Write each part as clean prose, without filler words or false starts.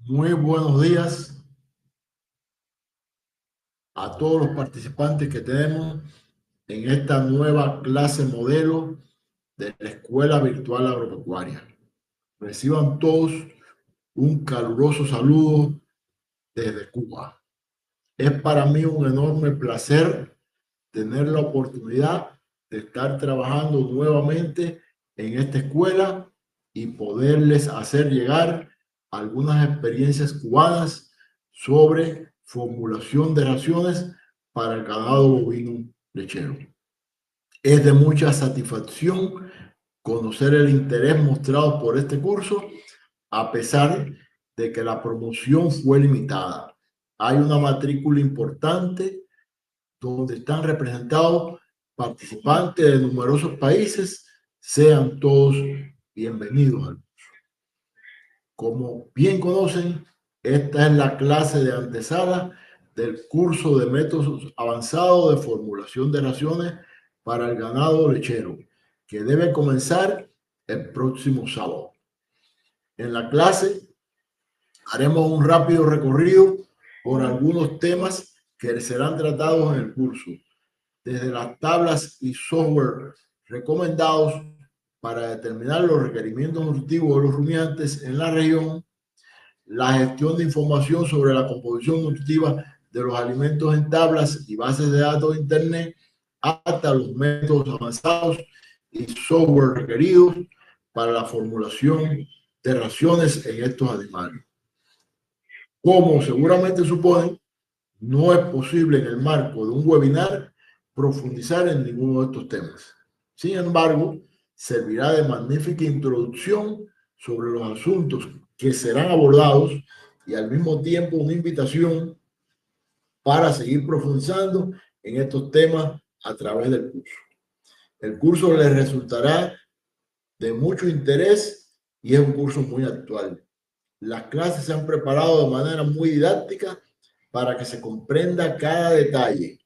Muy buenos días a todos los participantes que tenemos en esta nueva clase modelo de la Escuela Virtual Agropecuaria. Reciban todos un caluroso saludo desde Cuba. Es para mí un enorme placer tener la oportunidad de estar trabajando nuevamente en esta escuela y poderles hacer llegar algunas experiencias cubanas sobre formulación de raciones para el ganado bovino lechero. Es de mucha satisfacción conocer el interés mostrado por este curso, a pesar de que la promoción fue limitada. Hay una matrícula importante donde están representados participantes de numerosos países. Sean todos bienvenidos al curso. Como bien conocen, esta es la clase de antesala del curso de métodos avanzados de formulación de raciones para el ganado lechero, que debe comenzar el próximo sábado. En la clase haremos un rápido recorrido por algunos temas que serán tratados en el curso, desde las tablas y software recomendados para determinar los requerimientos nutritivos de los rumiantes en la región, la gestión de información sobre la composición nutritiva de los alimentos en tablas y bases de datos de Internet, hasta los métodos avanzados y software requeridos para la formulación de raciones en estos animales. Como seguramente suponen, no es posible en el marco de un webinar profundizar en ninguno de estos temas. Sin embargo, servirá de magnífica introducción sobre los asuntos que serán abordados y al mismo tiempo una invitación para seguir profundizando en estos temas a través del curso. El curso les resultará de mucho interés y es un curso muy actual. Las clases se han preparado de manera muy didáctica para que se comprenda cada detalle.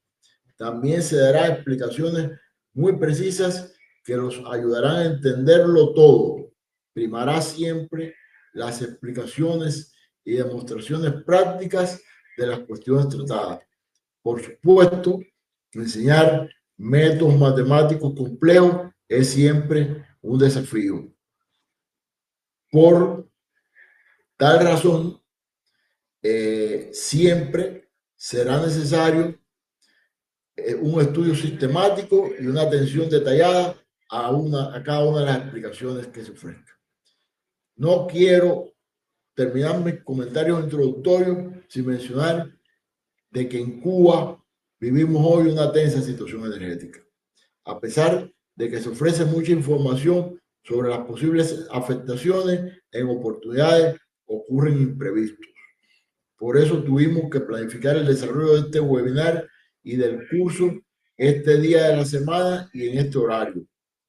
También se dará explicaciones muy precisas que los ayudarán a entenderlo todo. Primará siempre las explicaciones y demostraciones prácticas de las cuestiones tratadas. Por supuesto, enseñar métodos matemáticos complejos es siempre un desafío. Por tal razón, siempre será necesario un estudio sistemático y una atención detallada a cada una de las explicaciones que se ofrezcan. No quiero terminar mis comentarios introductorios sin mencionar de que en Cuba vivimos hoy una tensa situación energética. A pesar de que se ofrece mucha información sobre las posibles afectaciones, en oportunidades ocurren imprevistos. Por eso tuvimos que planificar el desarrollo de este webinar y del curso este día de la semana y en este horario,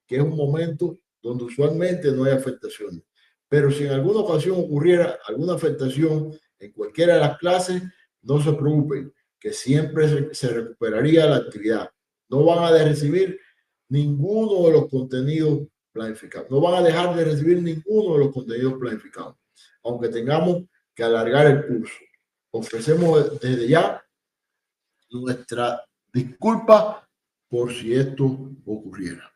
que es un momento donde usualmente no hay afectaciones. Pero si en alguna ocasión ocurriera alguna afectación en cualquiera de las clases, no se preocupen, que siempre se recuperaría la actividad. No van a recibir ninguno de los contenidos planificados. No van a dejar de recibir ninguno de los contenidos planificados, aunque tengamos que alargar el curso. Ofrecemos desde ya nuestra disculpa por si esto ocurriera.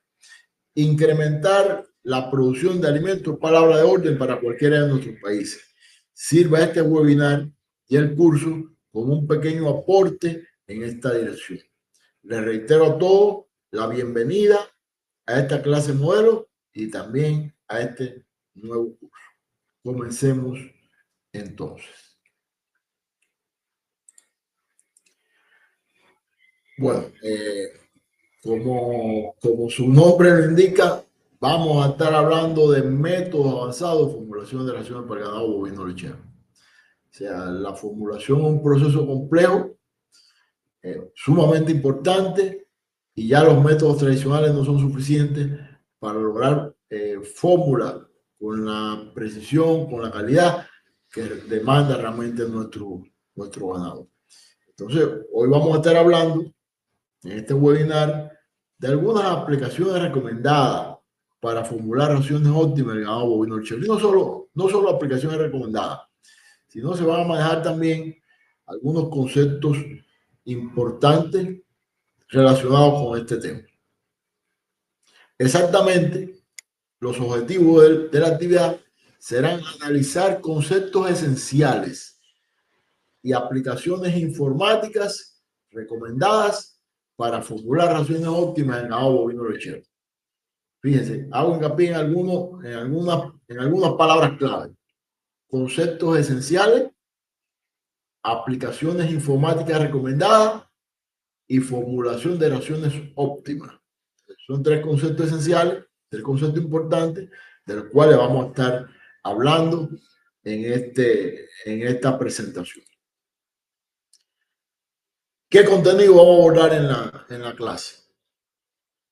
Incrementar la producción de alimentos, palabra de orden para cualquiera de nuestros países. Sirva este webinar y el curso como un pequeño aporte en esta dirección. Les reitero a todos la bienvenida a esta clase modelo y también a este nuevo curso. Comencemos entonces. Bueno, como su nombre lo indica, vamos a estar hablando de métodos avanzados de formulación de raciones para el ganado bovino lechero. O sea, la formulación es un proceso complejo, sumamente importante, y ya los métodos tradicionales no son suficientes para lograr fórmulas con la precisión, con la calidad que demanda realmente nuestro ganado. Entonces, hoy vamos a estar hablando en este webinar de algunas aplicaciones recomendadas para formular raciones óptimas del ganado bovino lechero. Y no solo aplicaciones recomendadas, sino se van a manejar también algunos conceptos importantes relacionados con este tema. Exactamente, los objetivos de la actividad serán analizar conceptos esenciales y aplicaciones informáticas recomendadas para formular raciones óptimas en ganado bovino lechero. Fíjense, hago hincapié en algunas palabras clave. Conceptos esenciales, aplicaciones informáticas recomendadas y formulación de raciones óptimas. Son tres conceptos esenciales, tres conceptos importantes, de los cuales vamos a estar hablando en esta presentación. ¿Qué contenido vamos a abordar en la clase?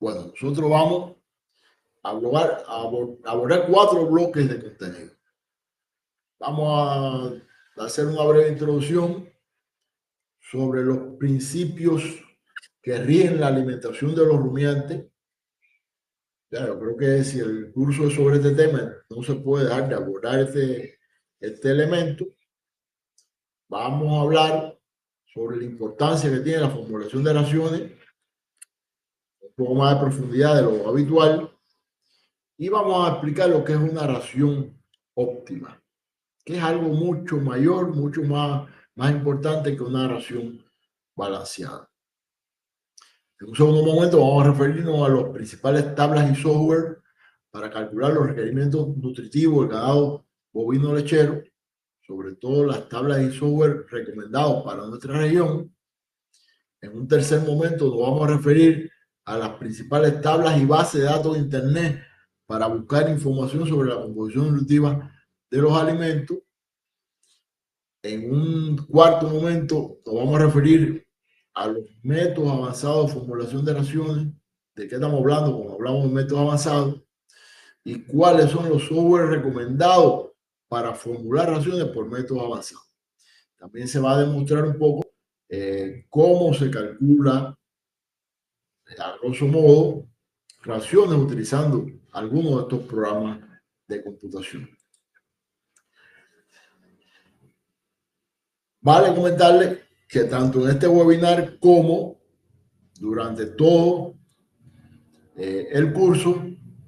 Bueno, nosotros vamos a abordar 4 bloques de contenido. Vamos a hacer una breve introducción sobre los principios que rigen la alimentación de los rumiantes. Yo creo que si el curso es sobre este tema, no se puede dejar de abordar este elemento. Vamos a hablar sobre la importancia que tiene la formulación de raciones, un poco más de profundidad de lo habitual, y vamos a explicar lo que es una ración óptima, que es algo mucho mayor, mucho más importante que una ración balanceada. En un segundo momento vamos a referirnos a las principales tablas y software para calcular los requerimientos nutritivos del ganado bovino lechero, sobre todo las tablas y software recomendados para nuestra región. En un tercer momento nos vamos a referir a las principales tablas y bases de datos de Internet para buscar información sobre la composición nutritiva de los alimentos. En un cuarto momento nos vamos a referir a los métodos avanzados de formulación de raciones. ¿De qué estamos hablando cuando hablamos de métodos avanzados? Y cuáles son los software recomendados para formular raciones por métodos avanzados. También se va a demostrar un poco cómo se calcula, a grosso modo, raciones utilizando algunos de estos programas de computación. Vale comentarle que tanto en este webinar como durante todo el curso,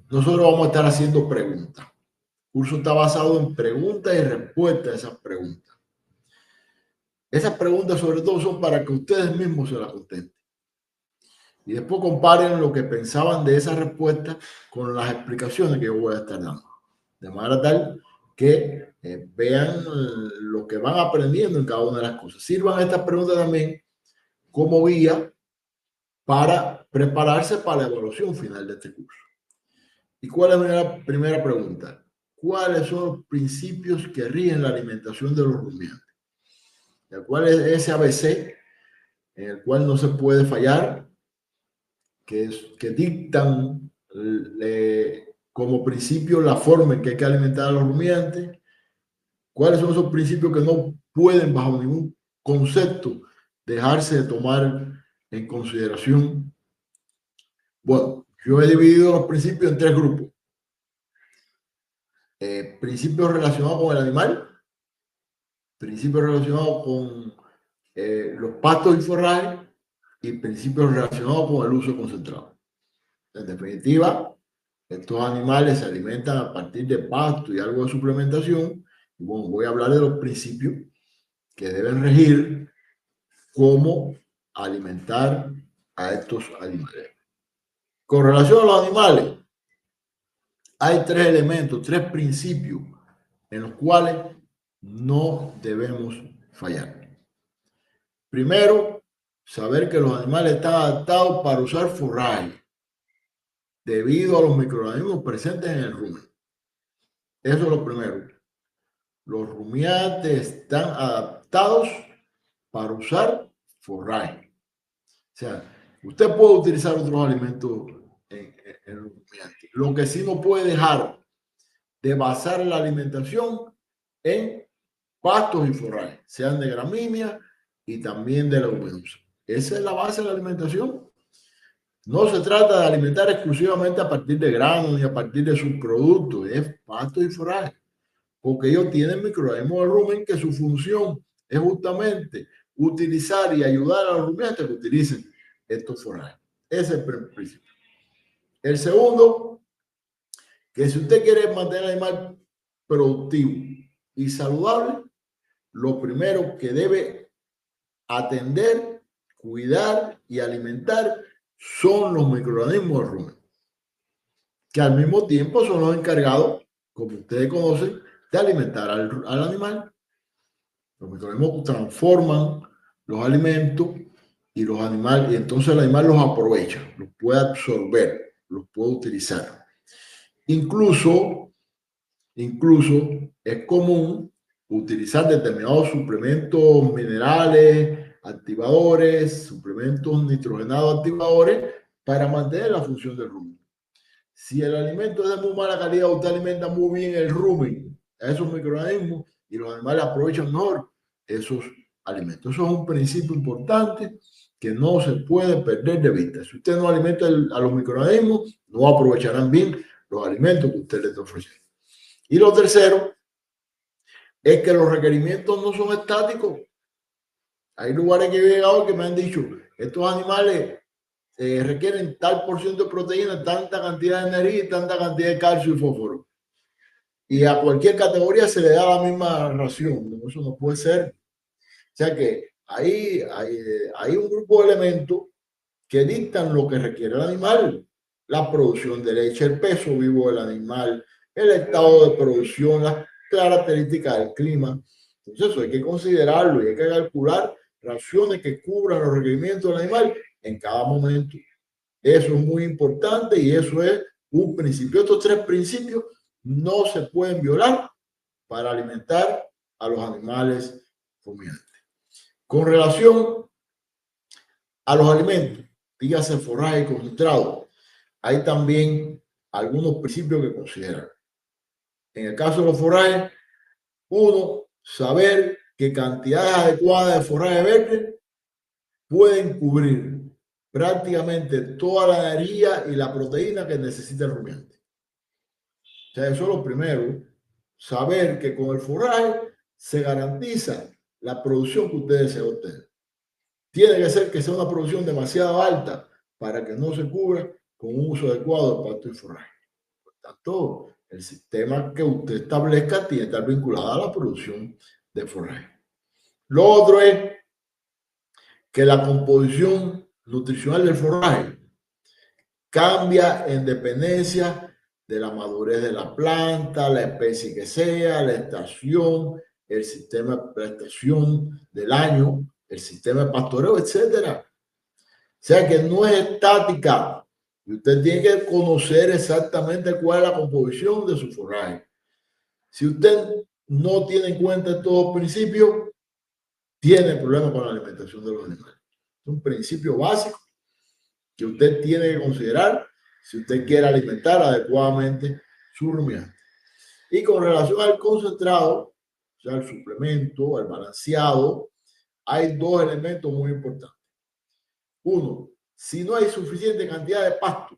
nosotros vamos a estar haciendo preguntas. El curso está basado en preguntas y respuestas a esas preguntas. Esas preguntas sobre todo son para que ustedes mismos se las contesten. Y después comparen lo que pensaban de esa respuesta con las explicaciones que yo voy a estar dando. De manera tal que vean lo que van aprendiendo en cada una de las cosas. Sirvan estas preguntas también como guía para prepararse para la evaluación final de este curso. ¿Y cuál es la primera pregunta? ¿Cuáles son los principios que rigen la alimentación de los rumiantes? ¿Cuál es ese ABC en el cual no se puede fallar? Que dictan como principio la forma en que hay que alimentar a los rumiantes. ¿Cuáles son esos principios que no pueden bajo ningún concepto dejarse de tomar en consideración? Bueno, yo he dividido los principios en 3 grupos. Principios relacionados con el animal, principios relacionados con los pastos y forrajes y principios relacionados con el uso concentrado. En definitiva, estos animales se alimentan a partir de pasto y algo de suplementación. Y bueno, voy a hablar de los principios que deben regir cómo alimentar a estos animales. Con relación a los animales, hay 3 elementos, 3 principios en los cuales no debemos fallar. Primero, saber que los animales están adaptados para usar forraje debido a los microorganismos presentes en el rumen. Eso es lo primero. Los rumiantes están adaptados para usar forraje. O sea, usted puede utilizar otros alimentos en el rumiante. Lo que sí no puede dejar de basar la alimentación en pastos y forrajes, sean de gramínea y también de leguminosa. Esa es la base de la alimentación. No se trata de alimentar exclusivamente a partir de granos ni a partir de subproductos, es pastos y forrajes. porque ellos tienen microorganismos de rumen que su función es justamente utilizar y ayudar a los rumiantes que utilicen estos forrajes. Ese es el primer principio. El segundo, que si usted quiere mantener el animal productivo y saludable, lo primero que debe atender, cuidar y alimentar son los microorganismos de rumen, que al mismo tiempo son los encargados, como ustedes conocen, de alimentar al animal. Los microorganismos transforman los alimentos y los animales, y entonces el animal los aprovecha, los puede absorber, los puede utilizar. Incluso es común utilizar determinados suplementos minerales, activadores, suplementos nitrogenados activadores para mantener la función del rumen. Si el alimento es de muy mala calidad, usted alimenta muy bien el rumen, a esos microorganismos, y los animales aprovechan mejor esos alimentos. Eso es un principio importante que no se puede perder de vista. Si usted no alimenta a los microorganismos, no aprovecharán bien los alimentos que usted les está ofreciendo. Y lo tercero es que los requerimientos no son estáticos. Hay lugares que he llegado que me han dicho, estos animales requieren tal por ciento de proteína, tanta cantidad de energía y tanta cantidad de calcio y fósforo. Y a cualquier categoría se le da la misma ración. Eso no puede ser. O sea que hay un grupo de elementos que dictan lo que requiere el animal. La producción de leche, el peso vivo del animal, el estado de producción, las características del clima. Entonces eso hay que considerarlo y hay que calcular raciones que cubran los requerimientos del animal en cada momento. Eso es muy importante y eso es un principio. Estos tres principios no se pueden violar para alimentar a los animales rumiantes. Con relación a los alimentos, dígase forraje concentrado, hay también algunos principios que considerar. En el caso de los forrajes, uno, saber qué cantidades adecuadas de forraje verde pueden cubrir prácticamente toda la energía y la proteína que necesita el rumiante. O sea, eso es lo primero, saber que con el forraje se garantiza la producción que usted desea obtener. Tiene que ser que sea una producción demasiado alta para que no se cubra con un uso adecuado de pasto y forraje. Por tanto, el sistema que usted establezca tiene que estar vinculado a la producción de forraje. Lo otro es que la composición nutricional del forraje cambia en dependencia de la madurez de la planta, la especie que sea, la estación, el sistema de estación del año, el sistema de pastoreo, etcétera. O sea que no es estática. Y usted tiene que conocer exactamente cuál es la composición de su forraje. Si usted no tiene en cuenta estos dos principios, tiene problemas con la alimentación de los animales. Es un principio básico que usted tiene que considerar si usted quiere alimentar adecuadamente su rumiante. Y con relación al concentrado, o sea, el suplemento, el balanceado, hay dos elementos muy importantes. Uno, si no hay suficiente cantidad de pasto,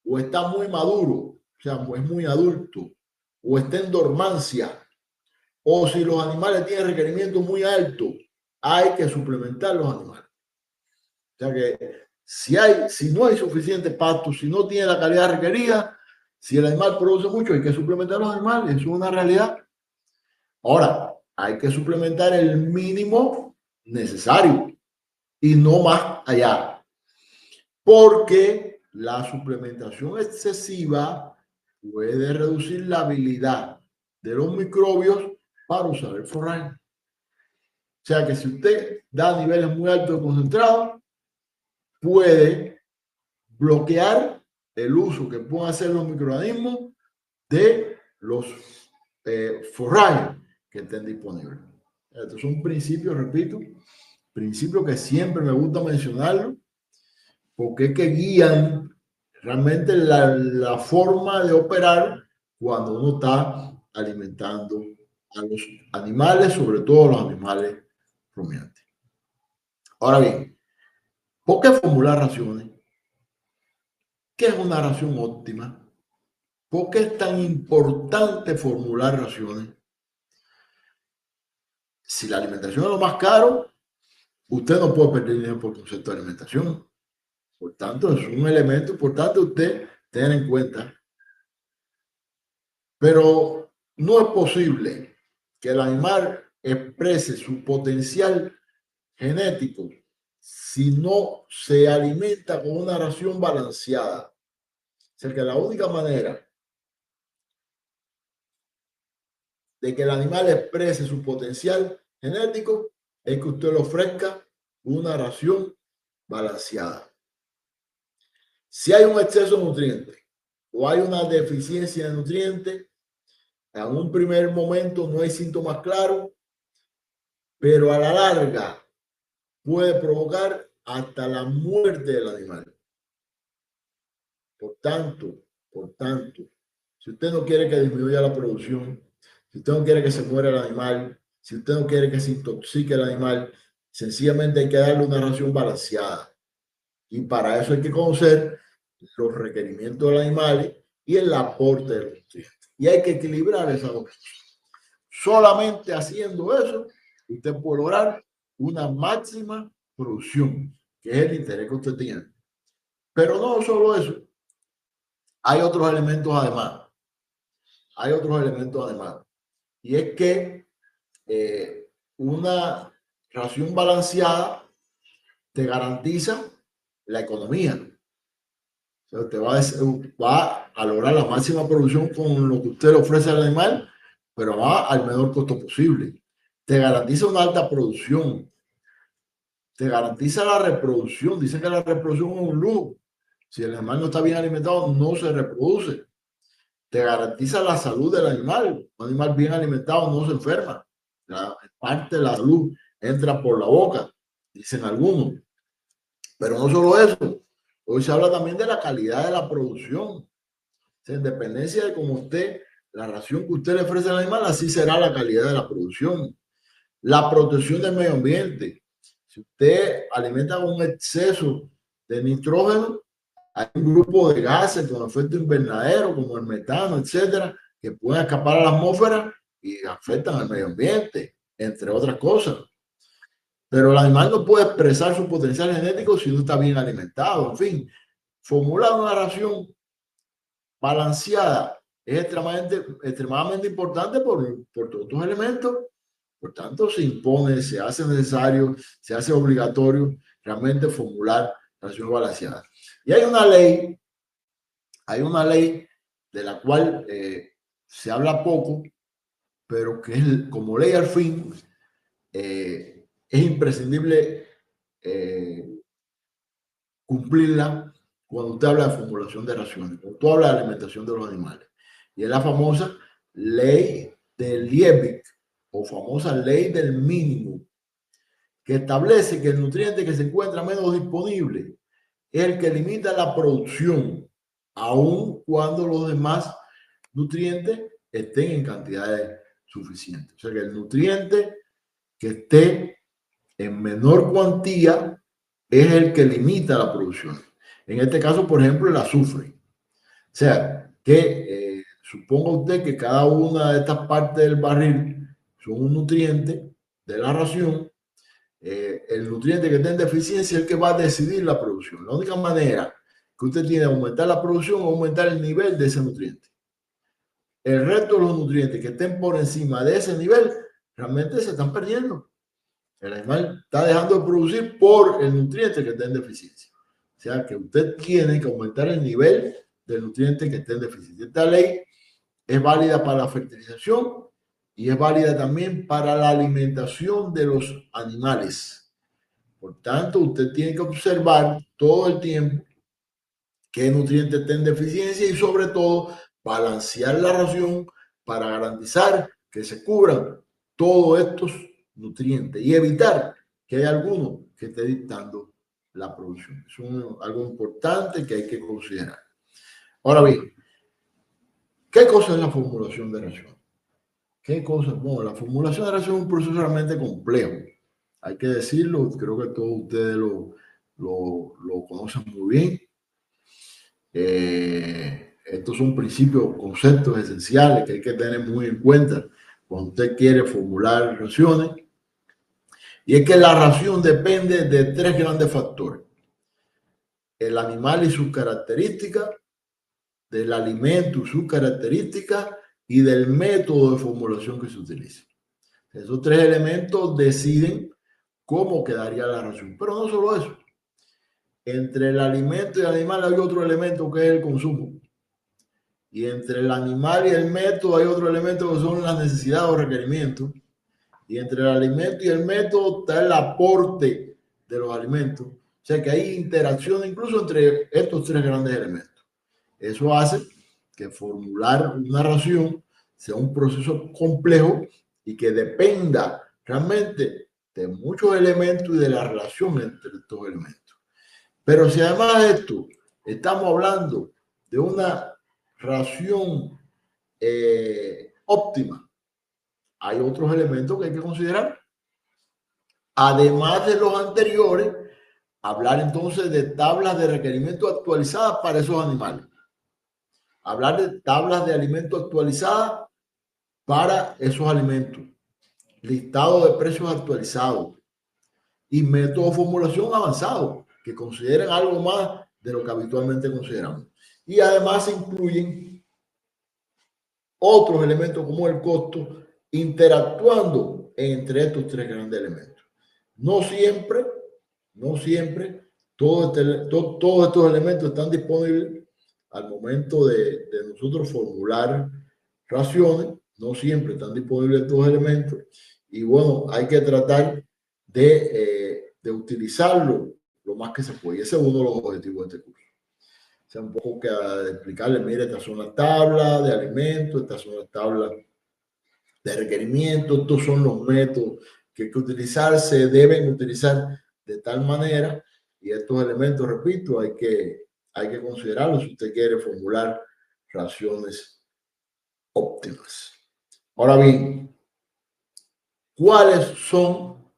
o está muy maduro, o sea, es muy adulto, o está en dormancia, o si los animales tienen requerimientos muy altos, hay que suplementar los animales. O sea que si no hay suficiente pasto, si no tiene la calidad requerida, si el animal produce mucho, hay que suplementar los animales, eso es una realidad. Ahora, hay que suplementar el mínimo necesario y no más allá, porque la suplementación excesiva puede reducir la habilidad de los microbios para usar el forraje. O sea que si usted da niveles muy altos de concentrado, puede bloquear el uso que pueden hacer los microorganismos de los forrajes que estén disponibles. Estos son principios, repito, principios que siempre me gusta mencionarlo, porque es que guían realmente la forma de operar cuando uno está alimentando a los animales, sobre todo los animales rumiantes. Ahora bien, ¿por qué formular raciones? ¿Qué es una ración óptima? ¿Por qué es tan importante formular raciones? Si la alimentación es lo más caro, usted no puede perder dinero por concepto de alimentación. Por tanto, es un elemento importante usted tener en cuenta. Pero no es posible que el animal exprese su potencial genético si no se alimenta con una ración balanceada. O sea que la única manera de que el animal exprese su potencial genético es que usted le ofrezca una ración balanceada. Si hay un exceso de nutrientes o hay una deficiencia de nutrientes, en un primer momento no hay síntomas claros, pero a la larga puede provocar hasta la muerte del animal. Por tanto, si usted no quiere que disminuya la producción, si usted no quiere que se muera el animal, si usted no quiere que se intoxique el animal, sencillamente hay que darle una ración balanceada. Y para eso hay que conocer los requerimientos del animal y el aporte de los nutrientes. Y hay que equilibrar esa dos. Solamente haciendo eso, usted puede lograr una máxima producción, que es el interés que usted tiene. Pero no solo eso, hay otros elementos además. Hay otros elementos además. Y es que una ración balanceada te garantiza la economía. O sea, usted va a lograr la máxima producción con lo que usted le ofrece al animal, pero va al menor costo posible. Te garantiza una alta producción. Te garantiza la reproducción. Dicen que la reproducción es un lujo. Si el animal no está bien alimentado, no se reproduce. Te garantiza la salud del animal. Un animal bien alimentado no se enferma. La parte de la salud entra por la boca, dicen algunos. Pero no solo eso. Hoy se habla también de la calidad de la producción. En dependencia de cómo usted, la ración que usted le ofrece al animal, así será la calidad de la producción. La protección del medio ambiente. Si usted alimenta con un exceso de nitrógeno, hay un grupo de gases con efecto invernadero, como el metano, etcétera, que pueden escapar a la atmósfera y afectan al medio ambiente, entre otras cosas. Pero el animal no puede expresar su potencial genético si no está bien alimentado. En fin, formular una ración balanceada es extremadamente importante por todos estos elementos. Por tanto, se impone, se hace necesario, se hace obligatorio realmente formular ración balanceada. Y hay una ley de la cual se habla poco, pero que es como ley al fin, es imprescindible cumplirla cuando usted habla de formulación de raciones, cuando usted habla de alimentación de los animales. Y es la famosa ley de Liebig o famosa ley del mínimo, que establece que el nutriente que se encuentra menos disponible es el que limita la producción, aun cuando los demás nutrientes estén en cantidades suficientes. O sea que el nutriente que esté en menor cuantía es el que limita la producción. En este caso, por ejemplo, el azufre. O sea, que suponga usted que cada una de estas partes del barril son un nutriente de la ración. El nutriente que esté en deficiencia es el que va a decidir la producción. La única manera que usted tiene de aumentar la producción es aumentar el nivel de ese nutriente. El resto de los nutrientes que estén por encima de ese nivel realmente se están perdiendo. El animal está dejando de producir por el nutriente que está en deficiencia. O sea que usted tiene que aumentar el nivel del nutriente que esté en deficiencia. Esta ley es válida para la fertilización y es válida también para la alimentación de los animales. Por tanto, usted tiene que observar todo el tiempo qué nutrientes está en deficiencia y sobre todo balancear la ración para garantizar que se cubran todos estos nutrientes y evitar que haya alguno que esté dictando la producción. Es algo importante que hay que considerar. Ahora bien, ¿qué cosa es la formulación de ración? ¿Qué cosa? Bueno, la formulación de ración es un proceso realmente complejo. Hay que decirlo, creo que todos ustedes lo conocen muy bien. Estos son principios, conceptos esenciales que hay que tener muy en cuenta cuando usted quiere formular raciones. Y es que la ración depende de tres grandes factores: el animal y sus características, del alimento y sus características y del método de formulación que se utilice. Esos tres elementos deciden cómo quedaría la ración. Pero no solo eso. Entre el alimento y el animal hay otro elemento que es el consumo. Y entre el animal y el método hay otro elemento que son las necesidades o requerimientos. Y entre el alimento y el método está el aporte de los alimentos. O sea que hay interacción incluso entre estos tres grandes elementos. Eso hace que formular una ración sea un proceso complejo y que dependa realmente de muchos elementos y de la relación entre estos elementos. Pero si además de esto estamos hablando de una ración óptima, hay otros elementos que hay que considerar. Además de los anteriores, hablar entonces de tablas de requerimiento actualizadas para esos animales. Hablar de tablas de alimentos actualizadas para esos alimentos. Listado de precios actualizados. Y método de formulación avanzado, que consideren algo más de lo que habitualmente consideramos. Y además se incluyen otros elementos como el costo, interactuando entre estos tres grandes elementos. No siempre todos estos elementos están disponibles al momento de nosotros formular raciones. No siempre están disponibles estos elementos. Y bueno, hay que tratar de utilizarlo lo más que se puede. Y ese es uno de los objetivos de este curso. O sea, un poco que explicarle, mire, estas son las tablas de alimentos, estas son las tablas de requerimientos, estos son los métodos que hay que utilizar, se deben utilizar de tal manera, y estos elementos, repito, hay que considerarlos si usted quiere formular raciones óptimas. Ahora bien, ¿cuáles son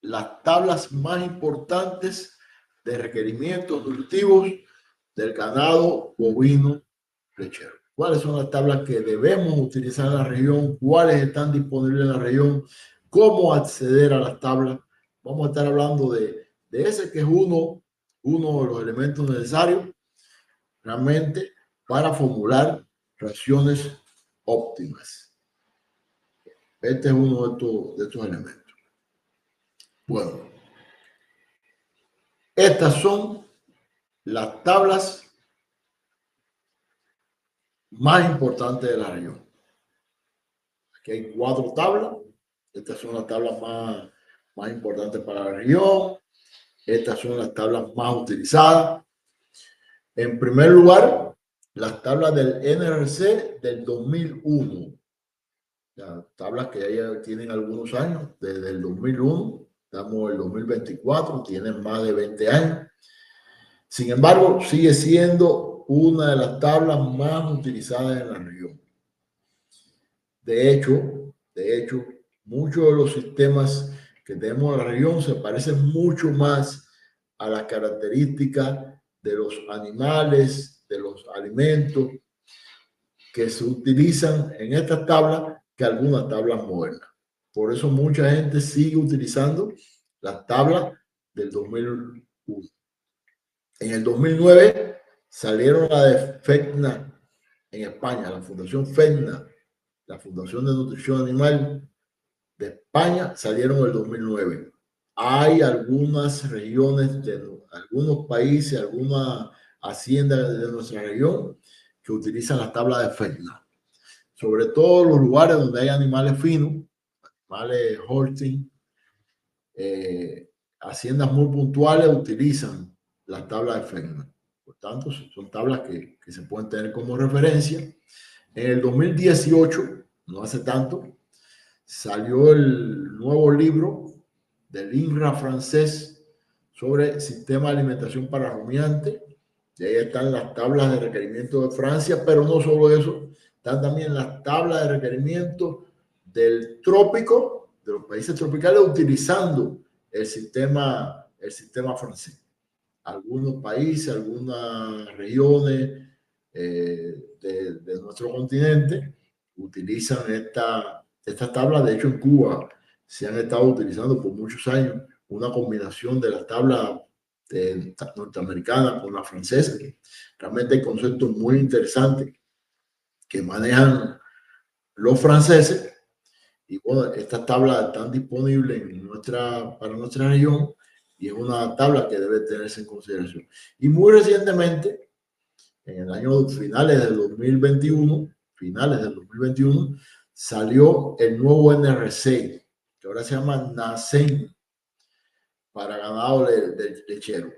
las tablas más importantes de requerimientos nutritivos del ganado bovino lechero? ¿Cuáles son las tablas que debemos utilizar en la región? ¿Cuáles están disponibles en la región? ¿Cómo acceder a las tablas? Vamos a estar hablando de ese que es uno de los elementos necesarios realmente para formular raciones óptimas. Este es uno de estos elementos. Bueno, estas son las tablas más importantes de la región. Aquí hay 4 tablas. Estas son las tablas más importantes para la región. Estas son las tablas más utilizadas. En primer lugar, las tablas del NRC del 2001. Las tablas que ya tienen algunos años, desde el 2001. Estamos en el 2024, tienen más de 20 años. Sin embargo, sigue siendo una de las tablas más utilizadas en la región. De hecho, muchos de los sistemas que tenemos en la región se parecen mucho más a las características de los animales, de los alimentos que se utilizan en estas tablas que algunas tablas modernas. Por eso mucha gente sigue utilizando las tablas del 2001. En el 2009 salieron la de FEDNA en España, la Fundación FEDNA, la Fundación de Nutrición Animal de España, salieron en el 2009. Hay algunas regiones, algunos países, algunas haciendas de nuestra región que utilizan las tablas de FEDNA. Sobre todo los lugares donde hay animales finos, animales Holstein, haciendas muy puntuales utilizan las tablas de FEDNA. Por tanto, son tablas que se pueden tener como referencia. En el 2018, no hace tanto, salió el nuevo libro del INRA francés sobre sistema de alimentación para rumiantes. Y ahí están las tablas de requerimiento de Francia, pero no solo eso, están también las tablas de requerimiento del trópico, de los países tropicales, utilizando el sistema francés. Algunos países, algunas regiones de nuestro continente utilizan esta tabla. De hecho, en Cuba se han estado utilizando por muchos años una combinación de la tabla norteamericana con la francesa. Realmente hay conceptos muy interesantes que manejan los franceses. Y bueno, estas tablas están disponibles para nuestra región y es una tabla que debe tenerse en consideración. Y muy recientemente, en el año finales del 2021, salió el nuevo NRC, que ahora se llama NACEN, para ganado lechero.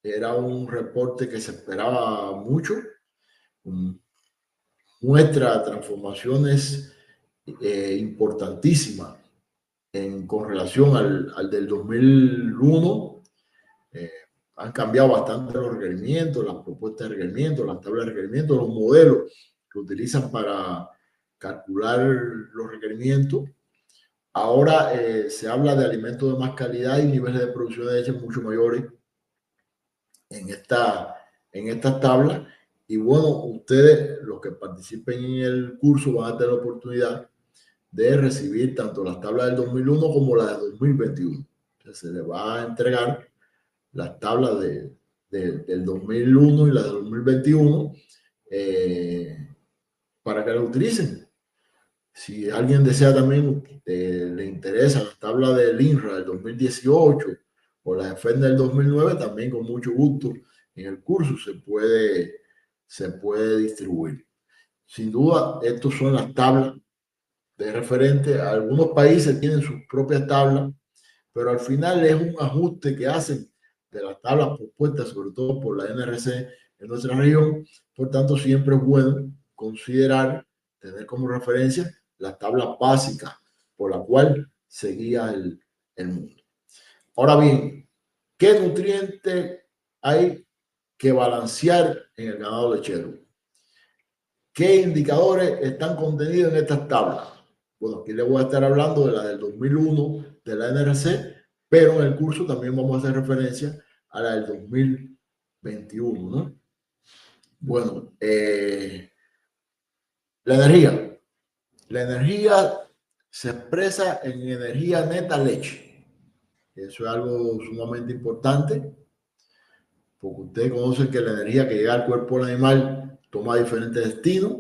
Era un reporte que se esperaba mucho, muestra transformaciones importantísimas con relación al del 2001. Han cambiado bastante los requerimientos, las propuestas de requerimientos, las tablas de requerimientos, los modelos que utilizan para calcular los requerimientos. Ahora se habla de alimentos de más calidad y niveles de producción de leche mucho mayores en estas tablas. Y bueno, ustedes, los que participen en el curso, van a tener la oportunidad de recibir tanto las tablas del 2001 como las de 2021. Entonces, se les va a entregar las tablas del 2001 y las del 2021 para que las utilicen. Si alguien desea también, le interesa la tabla del INRA del 2018 o la de FED del 2009, también con mucho gusto en el curso se puede distribuir. Sin duda, estos son las tablas de referente. Algunos países tienen sus propias tablas, pero al final es un ajuste que hacen de las tablas propuestas, sobre todo por la NRC en nuestra región. Por tanto, siempre es bueno considerar, tener como referencia las tablas básicas por la cual se guía el mundo. Ahora bien, ¿qué nutrientes hay que balancear en el ganado lechero? ¿Qué indicadores están contenidos en estas tablas? Bueno, aquí les voy a estar hablando de la del 2001 de la NRC, pero en el curso también vamos a hacer referencia a la del 2021, ¿no? Bueno, la energía. La energía se expresa en energía neta leche. Eso es algo sumamente importante, porque ustedes conocen que la energía que llega al cuerpo del animal toma diferentes destinos.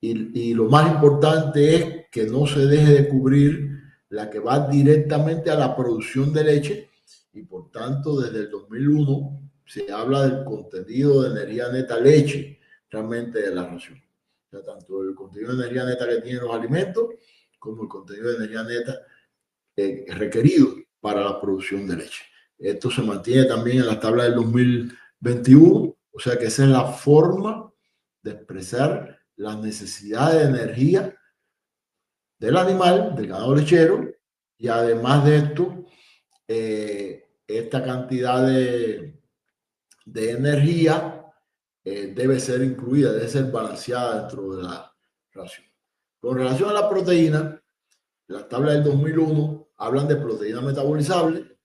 Y lo más importante es que no se deje de cubrir la que va directamente a la producción de leche, y por tanto desde el 2001 se habla del contenido de energía neta leche realmente de la ración. O sea, tanto el contenido de energía neta que tienen los alimentos como el contenido de energía neta requerido para la producción de leche. Esto se mantiene también en la tabla del 2021, o sea que esa es la forma de expresar las necesidades de energía del animal, del ganado lechero, y además de esto, esta cantidad de energía debe ser incluida, debe ser balanceada dentro de la ración. Con relación a la proteína, la tabla del 2001 hablan de proteína metabolizable,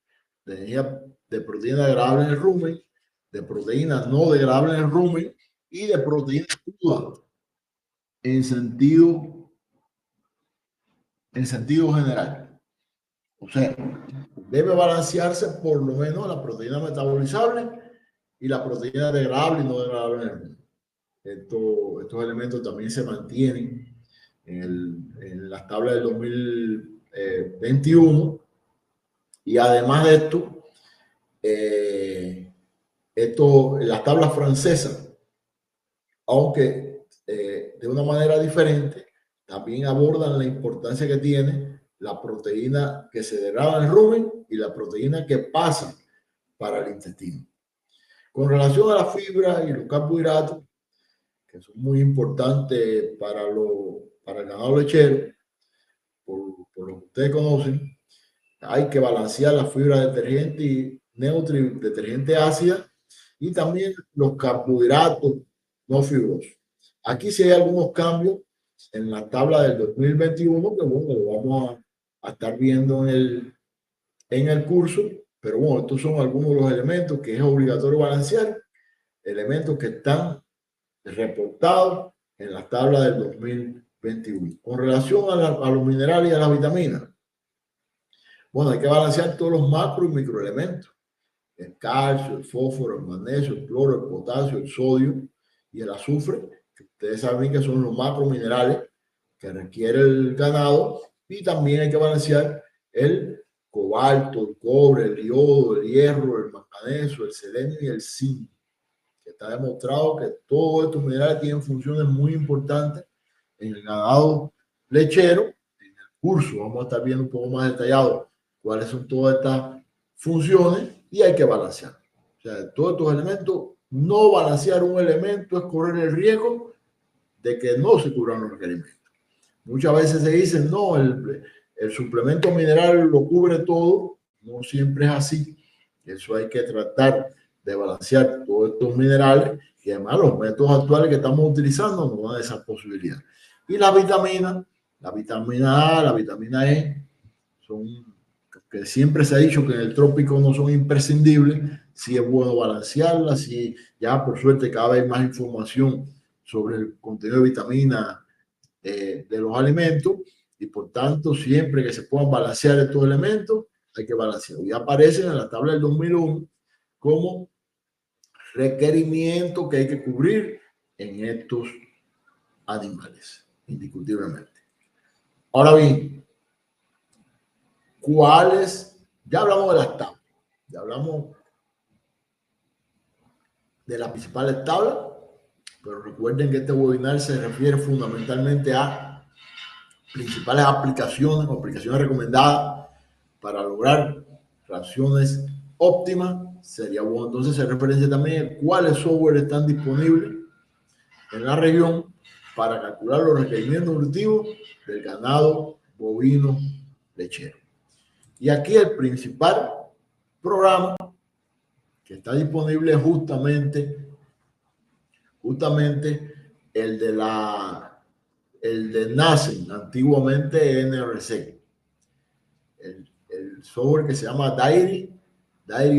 de energía, de proteína degradable en el rumen, de proteína no degradable en el rumen y de proteína cruda en sentido general. O sea, debe balancearse por lo menos la proteína metabolizable y la proteína degradable y no degradable en el rumen. Estos elementos también se mantienen en las tablas del 2021. Y además de esto, las tablas francesas, aunque de una manera diferente, también abordan la importancia que tiene la proteína que se degrada en el rumen y la proteína que pasa para el intestino. Con relación a la fibra y los carbohidratos, que son muy importantes para el ganado lechero, por lo que ustedes conocen, hay que balancear la fibra detergente y neutra y detergente ácida, y también los carbohidratos no fibrosos. Aquí sí hay algunos cambios en la tabla del 2021 que bueno, lo vamos a estar viendo en el curso, pero bueno, estos son algunos de los elementos que es obligatorio balancear, elementos que están reportados en las tablas del 2021. Con relación a los minerales y a las vitaminas, bueno, hay que balancear todos los macro y microelementos. El calcio, el fósforo, el magnesio, el cloro, el potasio, el sodio y el azufre, que ustedes saben que son los macrominerales que requiere el ganado. Y también hay que balancear el cobalto, el cobre, el yodo, el hierro, el manganeso, el selenio y el zinc. Que está demostrado que todos estos minerales tienen funciones muy importantes en el ganado lechero. En el curso vamos a estar viendo un poco más detallado cuáles son todas estas funciones y hay que balancear. O sea, todos estos elementos, no balancear un elemento es correr el riesgo de que no se cubran los requerimientos. Muchas veces se dice, no, el suplemento mineral lo cubre todo. No siempre es así. Eso hay que tratar de balancear todos estos minerales y además los métodos actuales que estamos utilizando nos dan esa posibilidad. Y la vitamina A, la vitamina E, son que siempre se ha dicho que en el trópico no son imprescindibles. Sí es bueno balancearlas, sí, ya por suerte cada vez hay más información sobre el contenido de vitamina de los alimentos y por tanto siempre que se puedan balancear estos elementos hay que balancear. Y aparecen en la tabla del 2001 como requerimientos que hay que cubrir en estos animales, indiscutiblemente. Ahora bien, ¿cuáles? Ya hablamos de las tablas, ya hablamos de las principales tablas, pero recuerden que este webinar se refiere fundamentalmente a principales aplicaciones o aplicaciones recomendadas para lograr raciones óptimas. Sería bueno entonces hacer referencia también a cuáles software están disponibles en la región para calcular los requerimientos nutritivos del ganado bovino lechero. Y aquí el principal programa que está disponible es justamente el de NASEN, antiguamente NRC. El software que se llama Dairy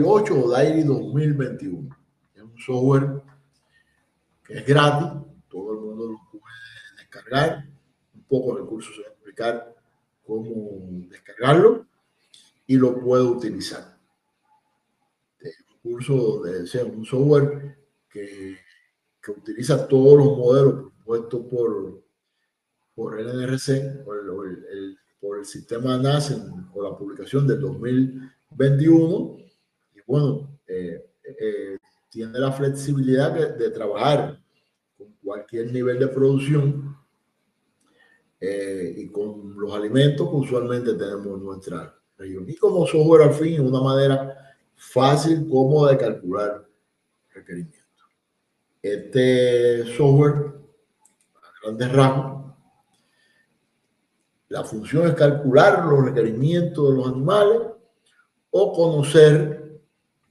8 o Dairy 2021. Es un software que es gratis, todo el mundo lo puede descargar. Un poco en el curso se va a explicar cómo descargarlo y lo puede utilizar. Es un curso de un software que utiliza todos los modelos propuestos por el NRC, por el sistema NASEN, por la publicación del 2021. Y bueno, tiene la flexibilidad de trabajar con cualquier nivel de producción y con los alimentos que usualmente tenemos en nuestra región. Y como software al fin, es una manera fácil, cómoda de calcular requerimientos. Este software, a grandes rasgos, la función es calcular los requerimientos de los animales o conocer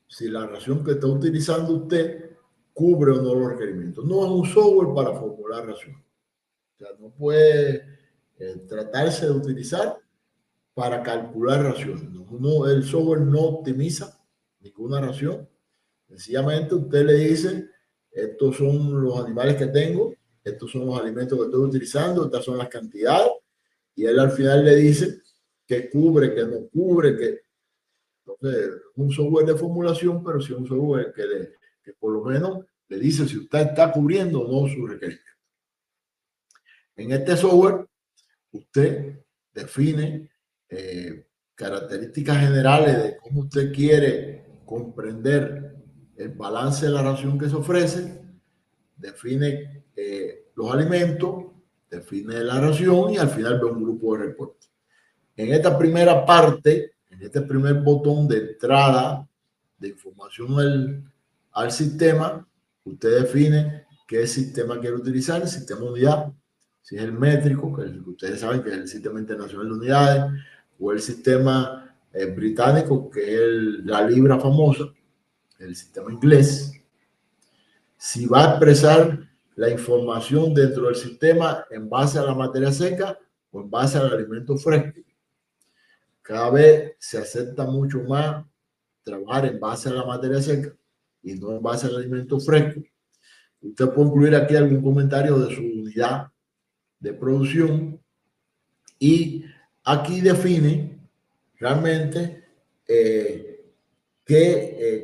si la ración que está utilizando usted cubre o no los requerimientos. No es un software para formular ración. O sea, no puede tratarse de utilizar para calcular raciones. El software no optimiza ninguna ración. Sencillamente usted le dice, estos son los animales que tengo, estos son los alimentos que estoy utilizando, estas son las cantidades, y él al final le dice que cubre, que no cubre, que entonces un software de formulación, pero sí un software que por lo menos le dice si usted está cubriendo o no su requerimiento. En este software usted define características generales de cómo usted quiere comprender el balance de la ración que se ofrece, define los alimentos, define la ración y al final ve un grupo de reportes. En esta primera parte, en este primer botón de entrada de información al sistema, usted define qué sistema quiere utilizar, el sistema unidad, si es el métrico, que ustedes saben que es el Sistema Internacional de Unidades, o el sistema británico, que es la libra famosa, el sistema inglés. Si va a expresar la información dentro del sistema en base a la materia seca o en base al alimento fresco. Cada vez se acepta mucho más trabajar en base a la materia seca y no en base al alimento fresco. Usted puede incluir aquí algún comentario de su unidad de producción y aquí define realmente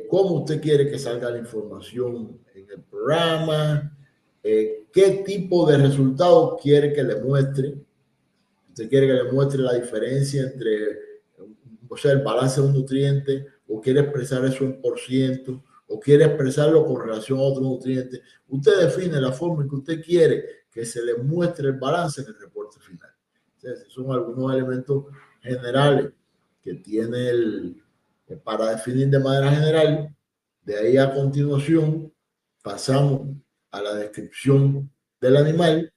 cómo usted quiere que salga la información en el programa, qué tipo de resultados quiere que le muestre. Usted quiere que le muestre la diferencia entre, o sea, el balance de un nutriente, o quiere expresar eso en por ciento, o quiere expresarlo con relación a otro nutriente. Usted define la forma en que usted quiere que se le muestre el balance en el reporte final. Entonces, son algunos elementos generales que tiene para definir de manera general. De ahí a continuación pasamos a la descripción del animal.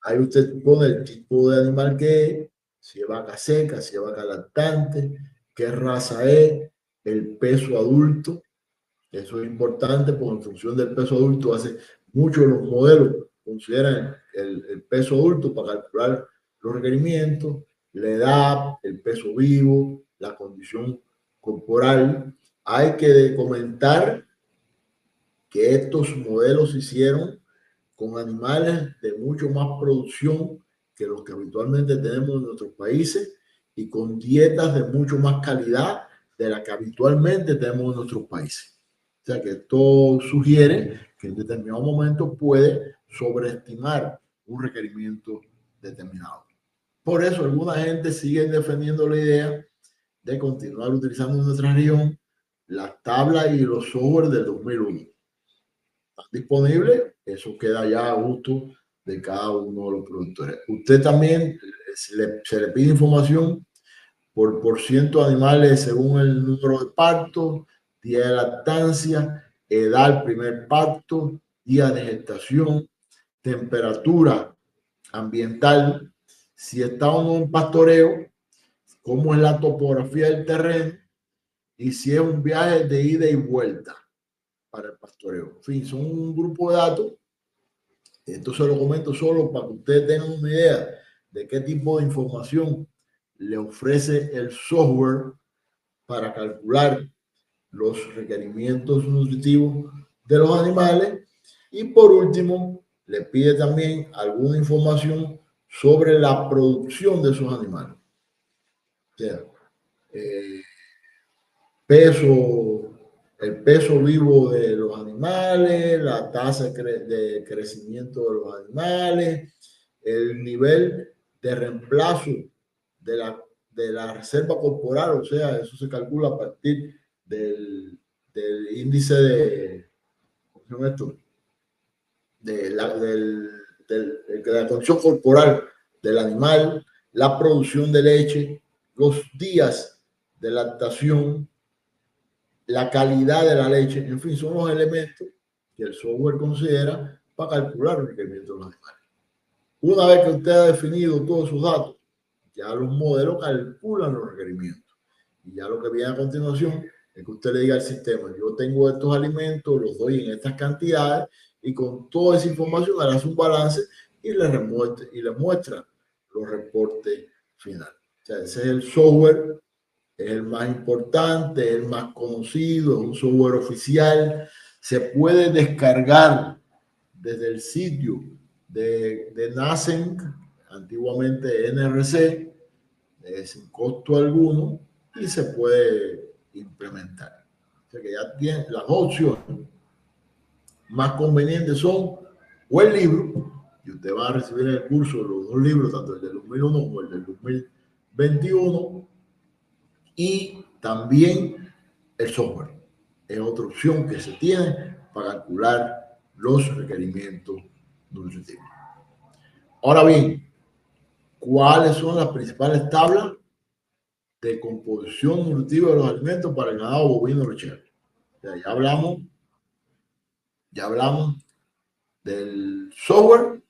Ahí usted pone el tipo de animal que es, si es vaca seca, si es vaca lactante, qué raza es, el peso adulto. Eso es importante porque en función del peso adulto hace muchos de los modelos consideran el peso adulto para calcular los requerimientos, la edad, el peso vivo, la condición corporal. Hay que comentar que estos modelos se hicieron con animales de mucho más producción que los que habitualmente tenemos en nuestros países y con dietas de mucho más calidad de la que habitualmente tenemos en nuestros países. O sea que esto sugiere que en determinado momento puede sobreestimar un requerimiento determinado. Por eso alguna gente sigue defendiendo la idea de continuar utilizando en nuestra región las tablas y los software del 2001. Están disponibles, eso queda ya a gusto de cada uno de los productores. Usted también se le pide información por ciento de animales según el número de partos, día de lactancia, edad al primer parto, día de gestación, temperatura ambiental, si está o no en pastoreo, cómo es la topografía del terreno y si es un viaje de ida y vuelta para el pastoreo. En fin, son un grupo de datos. Esto se lo comento solo para que ustedes tengan una idea de qué tipo de información le ofrece el software para calcular los requerimientos nutritivos de los animales. Y por último, le pide también alguna información sobre la producción de esos animales. O sea, peso, el peso vivo de los animales, la tasa de crecimiento de los animales, el nivel de reemplazo de la reserva corporal, o sea, eso se calcula a partir del índice de la condición corporal del animal, la producción de leche, los días de lactación, la calidad de la leche, en fin, son los elementos que el software considera para calcular el requerimiento de los animales. Una vez que usted ha definido todos sus datos, ya los modelos calculan los requerimientos. Y ya lo que viene a continuación es que usted le diga al sistema, yo tengo estos alimentos, los doy en estas cantidades, y con toda esa información le hace un balance y le muestra los reportes finales. O sea, ese es el software, es el más importante, es el más conocido, es un software oficial, se puede descargar desde el sitio de NASENC, antiguamente NRC, sin costo alguno, y se puede implementar. O sea que ya tiene las opciones más convenientes son o el libro, y usted va a recibir en el curso los dos libros, tanto el del 2001 como el del 2021, y también el software. Es otra opción que se tiene para calcular los requerimientos nutritivos. Ahora bien, ¿cuáles son las principales tablas de composición nutritiva de los alimentos para el ganado bovino lechero? O sea, ya hablamos del software.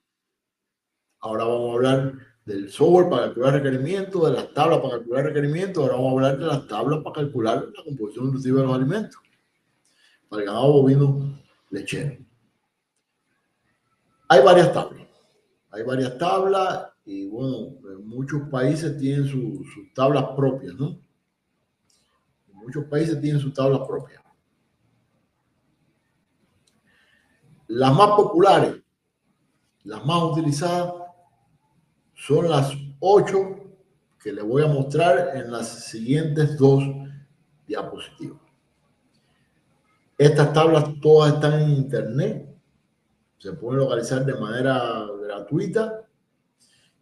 Ahora vamos a hablar del software para calcular requerimientos, de las tablas para calcular requerimientos. Ahora vamos a hablar de las tablas para calcular la composición nutritiva de los alimentos para el ganado bovino lechero. Hay varias tablas y bueno, muchos países tienen sus tablas propias, ¿no? Muchos países tienen sus tablas propias. Las más populares, las más utilizadas, son las 8 que les voy a mostrar en las siguientes 2 diapositivas. Estas tablas todas están en internet, se pueden localizar de manera gratuita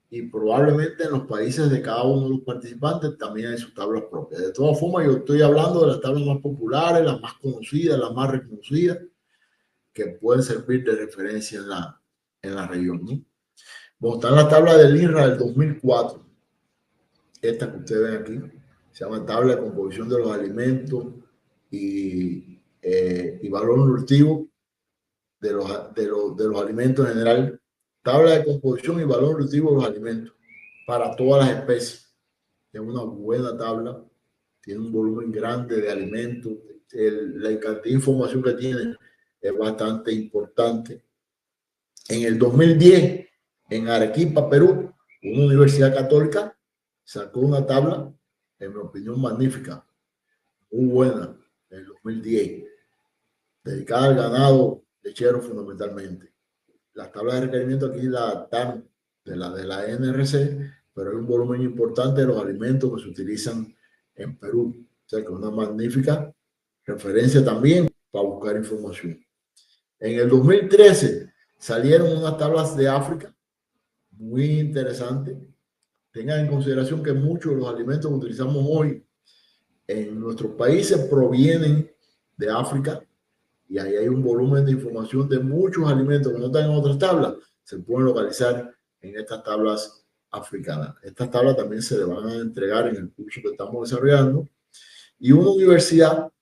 y probablemente en los países de cada uno de los participantes también hay sus tablas propias. De todas formas, yo estoy hablando de las tablas más populares, las más conocidas, las más reconocidas, que pueden servir de referencia en la región, ¿no? Bueno, está en la tabla del INRA del 2004, esta que ustedes ven aquí, se llama tabla de composición de los alimentos y valor nutritivo de los alimentos en general. Tabla de composición y valor nutritivo de los alimentos para todas las especies. Es una buena tabla, tiene un volumen grande de alimentos, la cantidad de información que tiene es bastante importante. En el 2010, en Arequipa, Perú, una universidad católica sacó una tabla, en mi opinión, magnífica, muy buena, en el 2010, dedicada al ganado lechero fundamentalmente. Las tablas de requerimiento aquí la dan de la NRC, pero hay un volumen importante de los alimentos que se utilizan en Perú. O sea que es una magnífica referencia también para buscar información. En el 2013 salieron unas tablas de África muy interesantes. Tengan en consideración que muchos de los alimentos que utilizamos hoy en nuestros países provienen de África y ahí hay un volumen de información de muchos alimentos que no están en otras tablas, se pueden localizar en estas tablas africanas. Estas tablas también se le van a entregar en el curso que estamos desarrollando. Y una universidad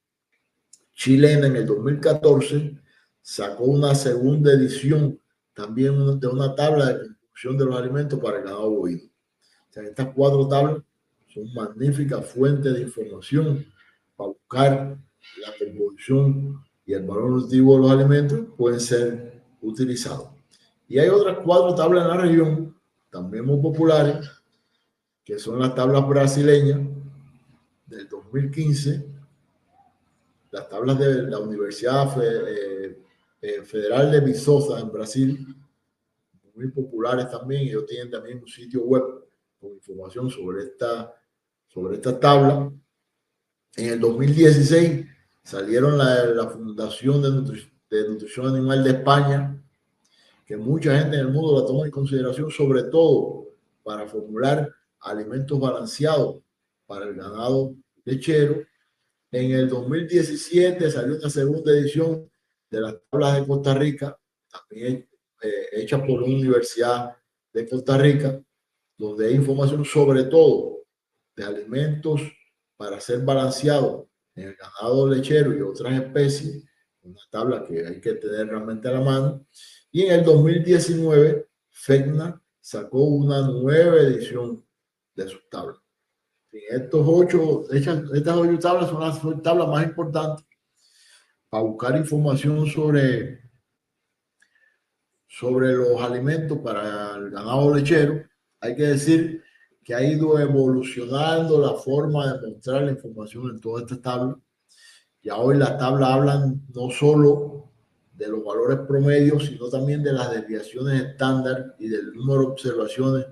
chilena en el 2014 sacó una segunda edición también de una tabla de composición de los alimentos para el ganado bovino. O sea, estas 4 tablas son magníficas fuentes de información para buscar la composición y el valor nutritivo de los alimentos, pueden ser utilizados. Y hay otras 4 tablas en la región, también muy populares, que son las tablas brasileñas del 2015, las tablas de la Universidad Federal de Viçosa en Brasil, muy populares también. Ellos tienen también un sitio web con información sobre esta tabla. En el 2016 salieron la Fundación de Nutrición Animal de España, que mucha gente en el mundo la toma en consideración, sobre todo para formular alimentos balanceados para el ganado lechero. En el 2017 salió una segunda edición de las tablas de Costa Rica, también hecha por una universidad de Costa Rica, donde hay información sobre todo de alimentos para ser balanceados en el ganado lechero y otras especies, una tabla que hay que tener realmente a la mano. Y en el 2019, FECNA sacó una nueva edición de sus tablas. Estas 8 tablas son las tablas más importantes para buscar información sobre los alimentos para el ganado lechero. Hay que decir que ha ido evolucionando la forma de mostrar la información en todas estas tablas. Ya hoy las tablas hablan no solo de los valores promedios, sino también de las desviaciones estándar y del número de observaciones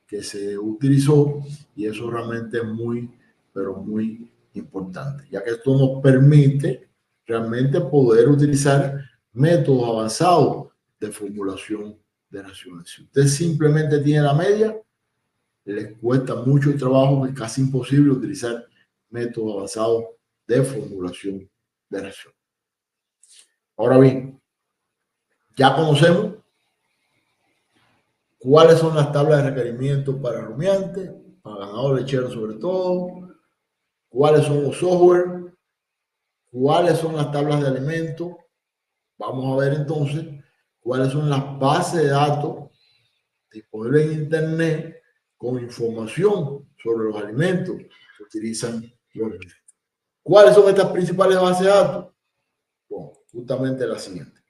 que se utilizó, y eso realmente es muy, pero muy importante, ya que esto nos permite realmente poder utilizar métodos avanzados de formulación de raciones. Si usted simplemente tiene la media, les cuesta mucho trabajo, es casi imposible utilizar métodos avanzados de formulación de raciones. Ahora bien, ya conocemos cuáles son las tablas de requerimientos para rumiantes, para ganado lechero sobre todo, cuáles son los software, cuáles son las tablas de alimentos. Vamos a ver entonces cuáles son las bases de datos disponibles en internet con información sobre los alimentos que utilizan los alimentos. ¿Cuáles son estas principales bases de datos? Bueno, justamente la siguiente.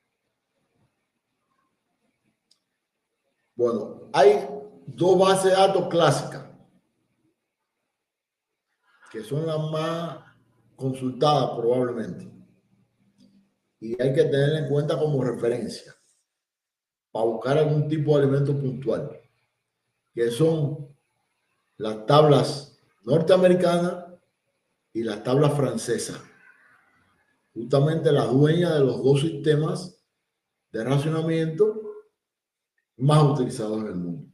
Bueno, hay 2 bases de datos clásicas que son las más consultadas probablemente. y hay que tenerla en cuenta como referencia para buscar algún tipo de alimento puntual, que son las tablas norteamericanas y las tablas francesas, justamente las dueñas de los dos sistemas de racionamiento más utilizados en el mundo,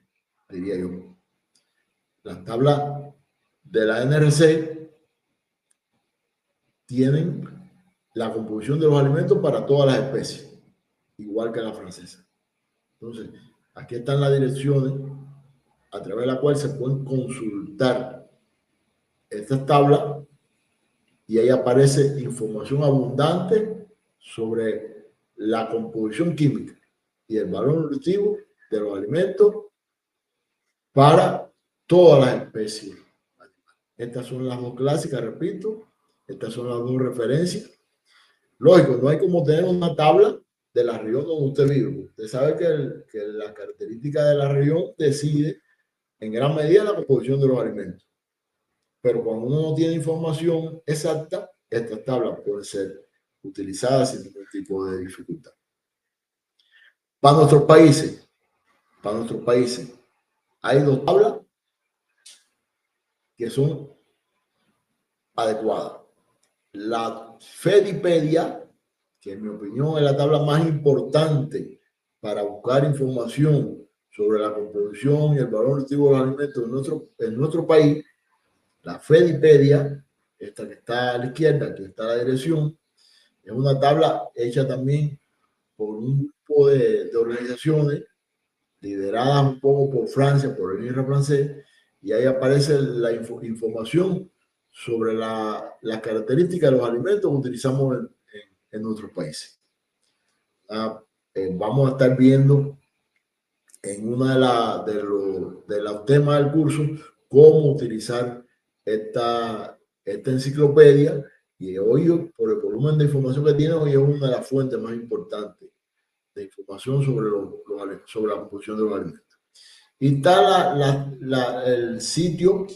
diría yo. Las tablas de la NRC tienen la composición de los alimentos para todas las especies, igual que la francesa. Entonces, aquí están las direcciones a través de las cuales se pueden consultar estas tablas y ahí aparece información abundante sobre la composición química y el valor nutritivo de los alimentos para todas las especies. Estas son las dos clásicas, repito, estas son las dos referencias. Lógico, no hay como tener una tabla de la región donde usted vive. Usted sabe que la característica de la región decide en gran medida la composición de los alimentos. Pero cuando uno no tiene información exacta, estas tablas pueden ser utilizadas sin ningún tipo de dificultad. Para nuestros países, hay dos tablas que son adecuadas. La Fedipedia, que en mi opinión es la tabla más importante para buscar información sobre la composición y el valor nutritivo de los alimentos en nuestro país, la Fedipedia, esta que está a la izquierda, aquí está la dirección, es una tabla hecha también por un grupo de organizaciones lideradas un poco por Francia, por el INRA francés, y ahí aparece la información sobre las características de los alimentos que utilizamos en nuestros países. Vamos a estar viendo en una de los temas del curso cómo utilizar esta enciclopedia, y hoy, por el volumen de información que tiene, hoy es una de las fuentes más importantes de información sobre la composición de los alimentos. Y está el sitio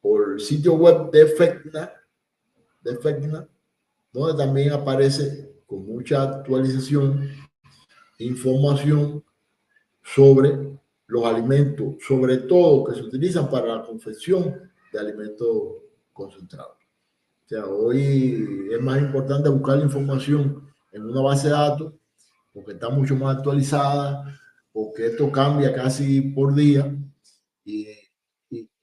o el sitio web de FECNA, donde también aparece con mucha actualización información sobre los alimentos, sobre todo que se utilizan para la confección de alimentos concentrados. O sea, hoy es más importante buscar la información en una base de datos porque está mucho más actualizada, porque esto cambia casi por día y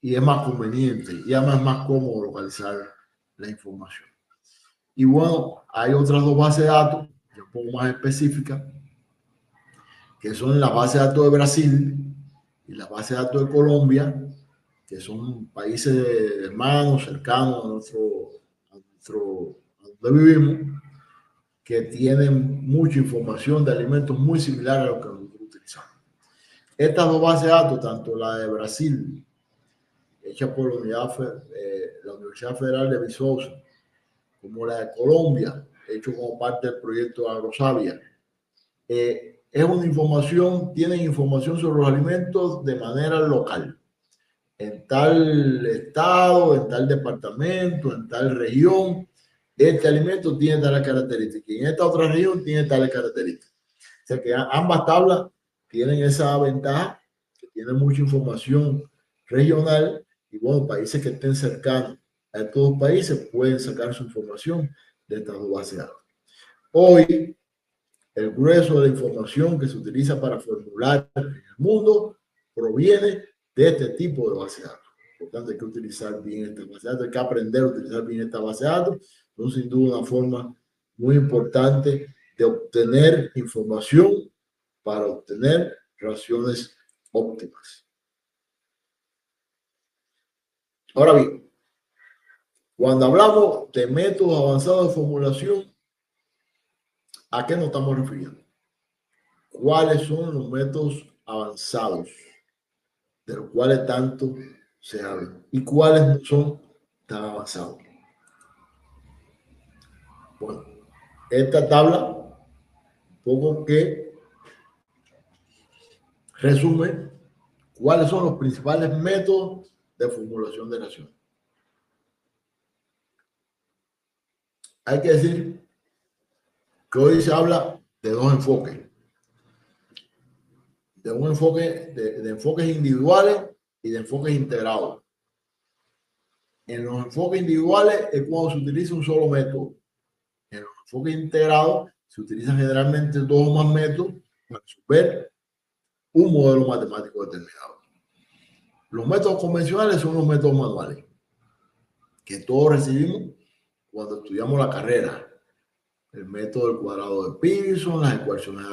es más conveniente y además es más cómodo localizar la información. Y bueno, hay otras dos bases de datos, un poco más específicas, que son la base de datos de Brasil y la base de datos de Colombia, que son países hermanos, cercanos a donde vivimos, que tienen mucha información de alimentos muy similares a lo que nosotros utilizamos. Estas dos bases de datos, tanto la de Brasil, hecha por la Universidad Federal de Viçosa, como la de Colombia, hecho como parte del proyecto AgroSavia, es una información, tienen información sobre los alimentos de manera local. En tal estado, en tal departamento, en tal región, este alimento tiene tal característica y en esta otra región tiene tal característica. O sea que ambas tablas tienen esa ventaja, que tienen mucha información regional y bueno, países que estén cercanos a estos países pueden sacar su información de estas dos bases de datos. Hoy, el grueso de la información que se utiliza para formular en el mundo proviene de este tipo de base de datos. Por lo tanto, hay que utilizar bien esta base de datos, hay que aprender a utilizar bien esta base de datos. Entonces, sin duda, una forma muy importante de obtener información para obtener raciones óptimas. Ahora bien, cuando hablamos de métodos avanzados de formulación, ¿a qué nos estamos refiriendo? ¿Cuáles son los métodos avanzados de los cuales tanto se habla y cuáles no son tan avanzados? Bueno, esta tabla un poco que resume cuáles son los principales métodos de formulación de raciones. Hay que decir que hoy se habla de dos enfoques, de un enfoque de enfoques individuales y de enfoques integrados. En los enfoques individuales es cuando se utiliza un solo método. En los enfoques integrados se utilizan generalmente dos o más métodos para resolver un modelo matemático determinado. Los métodos convencionales son los métodos manuales que todos recibimos cuando estudiamos la carrera. El método del cuadrado de Pearson, las ecuaciones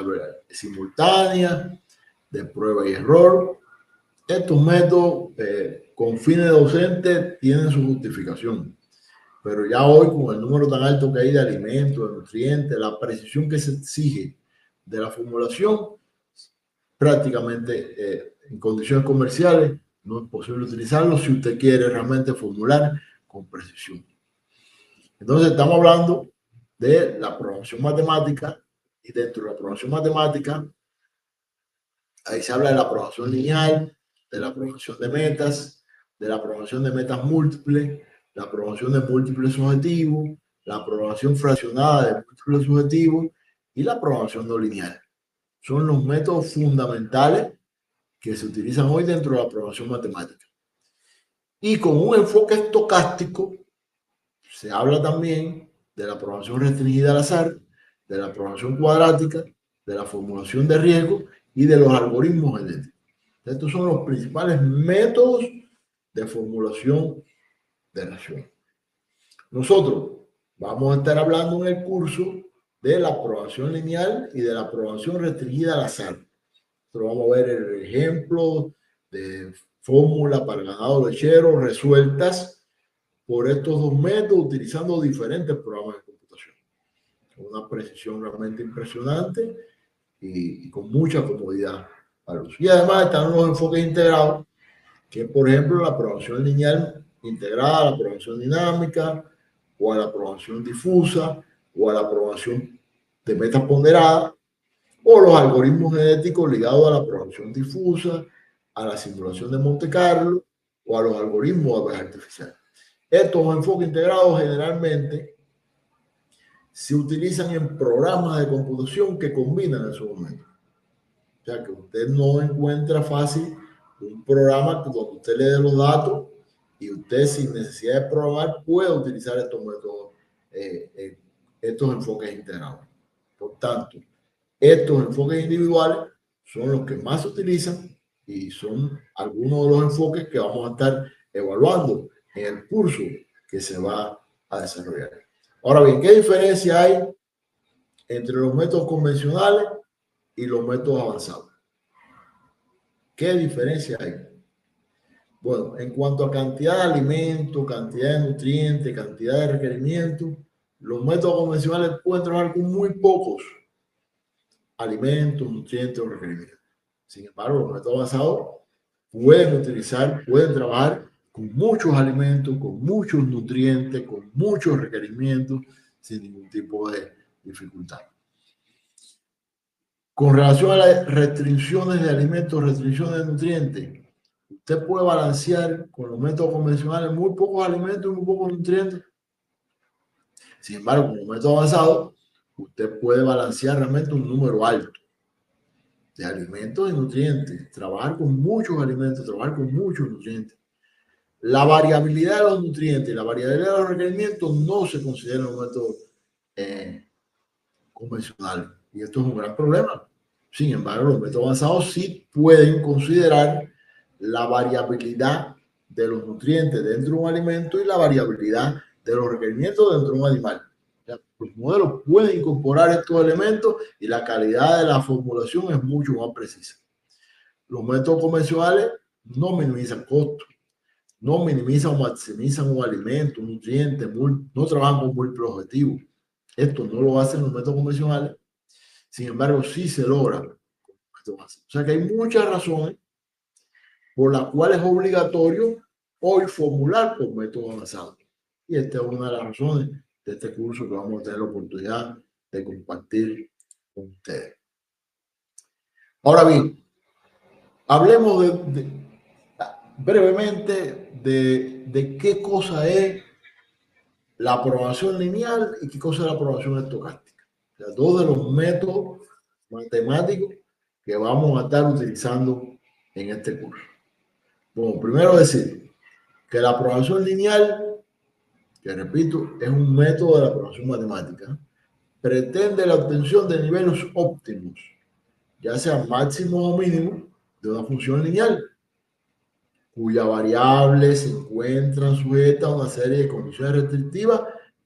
simultáneas, de prueba y error. Estos métodos con fines docentes tienen su justificación, pero ya hoy con el número tan alto que hay de alimentos, de nutrientes, la precisión que se exige de la formulación, prácticamente en condiciones comerciales no es posible utilizarlo si usted quiere realmente formular con precisión. Entonces estamos hablando de la programación matemática, y dentro de la programación matemática ahí se habla de la programación lineal, de la programación de la programación de metas múltiples, la programación de múltiples subjetivos, la programación fraccionada de múltiples subjetivos y la programación no lineal. Son los métodos fundamentales que se utilizan hoy dentro de la programación matemática. Y con un enfoque estocástico se habla también de la programación restringida al azar, de la programación cuadrática, de la formulación de riesgo y de los algoritmos genéticos. Estos son los principales métodos de formulación de reacciones. Nosotros vamos a estar hablando en el curso de la programación lineal y de la programación restringida al azar. Nosotros vamos a ver el ejemplo de fórmula para ganado lechero resueltas por estos dos métodos utilizando diferentes programas de computación. Con una precisión realmente impresionante y con mucha comodidad para el uso. Y además están los enfoques integrados, que por ejemplo la programación lineal integrada a la programación dinámica, o a la programación difusa, o a la programación de metas ponderadas, o los algoritmos genéticos ligados a la programación difusa, a la simulación de Monte Carlo, o a los algoritmos de aves artificiales. Estos enfoques integrados generalmente se utilizan en programas de computación que combinan en su momento. O sea, que usted no encuentra fácil un programa donde usted le dé los datos y usted sin necesidad de programar puede utilizar estos métodos, estos enfoques integrados. Por tanto, estos enfoques individuales son los que más se utilizan y son algunos de los enfoques que vamos a estar evaluando en el curso que se va a desarrollar. Ahora bien, ¿qué diferencia hay entre los métodos convencionales y los métodos avanzados? ¿Qué diferencia hay? Bueno, en cuanto a cantidad de alimentos, cantidad de nutrientes, cantidad de requerimientos, los métodos convencionales pueden trabajar con muy pocos alimentos, nutrientes o requerimientos. Sin embargo, los métodos avanzados pueden trabajar con muchos alimentos, con muchos nutrientes, con muchos requerimientos, sin ningún tipo de dificultad. Con relación a las restricciones de alimentos, restricciones de nutrientes, usted puede balancear con los métodos convencionales muy pocos alimentos y muy pocos nutrientes. Sin embargo, con los métodos avanzados, usted puede balancear realmente un número alto de alimentos y nutrientes, trabajar con muchos alimentos, trabajar con muchos nutrientes. La variabilidad de los nutrientes y la variabilidad de los requerimientos no se considera en los métodos convencionales. Y esto es un gran problema. Sin embargo, los métodos avanzados sí pueden considerar la variabilidad de los nutrientes dentro de un alimento y la variabilidad de los requerimientos dentro de un animal. O sea, los modelos pueden incorporar estos elementos y la calidad de la formulación es mucho más precisa. Los métodos convencionales no minimizan costos, no minimizan o maximizan un alimento, un nutriente, no trabajan con múltiples objetivos. Esto no lo hacen los métodos convencionales. Sin embargo, sí se logra. O sea que hay muchas razones por las cuales es obligatorio hoy formular por métodos avanzados. Y esta es una de las razones de este curso que vamos a tener la oportunidad de compartir con ustedes. Ahora bien, hablemos brevemente de qué cosa es la programación lineal y qué cosa es la programación estocástica. sea, dos de los métodos matemáticos que vamos a estar utilizando en este curso. Bueno, primero decir que la programación lineal, que repito, es un método de la programación matemática, pretende la obtención de niveles óptimos, ya sean máximos o mínimos, de una función lineal, cuya variable se encuentran sujeta a una serie de condiciones restrictivas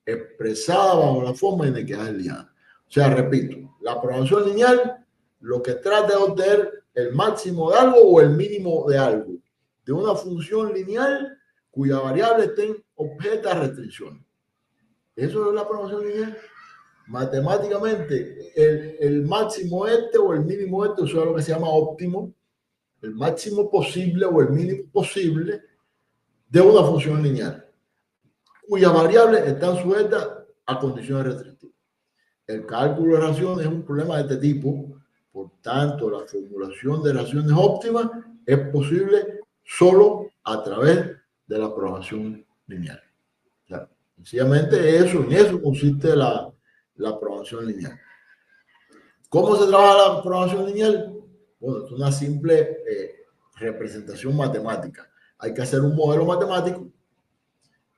expresadas bajo la forma de inequidades lineales. O sea, repito, la programación lineal lo que trata de obtener el máximo de algo o el mínimo de algo, de una función lineal cuya variable estén objetas a restricciones. Eso es la programación lineal. Matemáticamente, el máximo este o el mínimo este, eso es lo que se llama óptimo, el máximo posible o el mínimo posible de una función lineal, cuyas variables están sujetas a condiciones restrictivas. El cálculo de raciones es un problema de este tipo, por tanto, la formulación de raciones óptimas es posible solo a través de la programación lineal. O sea, sencillamente eso, en eso consiste la programación lineal. ¿Cómo se trabaja la programación lineal? Bueno, es una simple representación matemática. Hay que hacer un modelo matemático.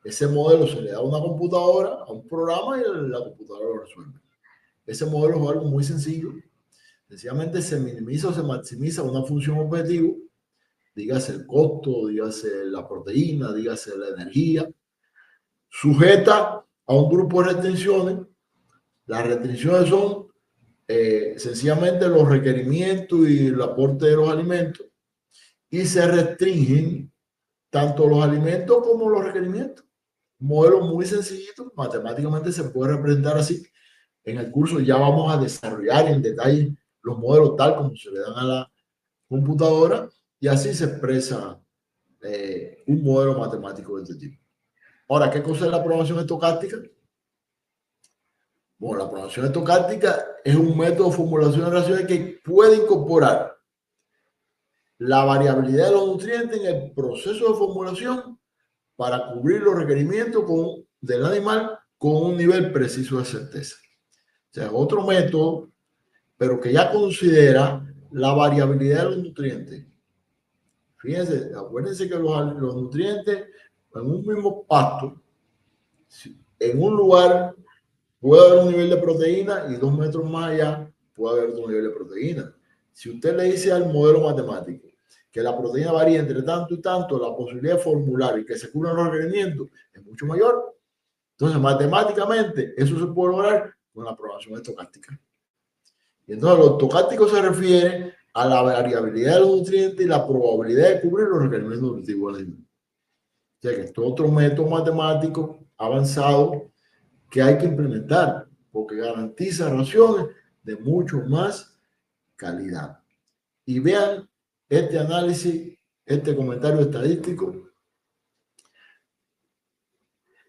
Ese modelo se le da a una computadora, a un programa, y la computadora lo resuelve. Ese modelo es algo muy sencillo. Sencillamente se minimiza o se maximiza una función objetivo, dígase el costo, dígase la proteína, dígase la energía, sujeta a un grupo de restricciones. Las restricciones son sencillamente los requerimientos y el aporte de los alimentos, y se restringen tanto los alimentos como los requerimientos. Un modelo muy sencillito, matemáticamente se puede representar así. En el curso ya vamos a desarrollar en detalle los modelos tal como se le dan a la computadora, y así se expresa un modelo matemático de este tipo. Ahora, ¿qué cosa es la programación estocástica? Bueno, la programación estocástica es un método de formulación de raciones que puede incorporar la variabilidad de los nutrientes en el proceso de formulación para cubrir los requerimientos del animal con un nivel preciso de certeza. O sea, otro método, pero que ya considera la variabilidad de los nutrientes. Fíjense, acuérdense que los nutrientes en un mismo pasto, en un lugar puede haber un nivel de proteína y 2 metros más allá puede haber otro nivel de proteína. Si usted le dice al modelo matemático que la proteína varía entre tanto y tanto, la posibilidad de formular y que se cubran los requerimientos es mucho mayor. Entonces, matemáticamente, eso se puede lograr con la programación estocástica. Y entonces, lo estocástico se refiere a la variabilidad de los nutrientes y la probabilidad de cubrir los requerimientos nutritivos del alimento. O sea que esto es otro método matemático avanzado que hay que implementar porque garantiza raciones de mucho más calidad. Y vean este análisis, este comentario estadístico,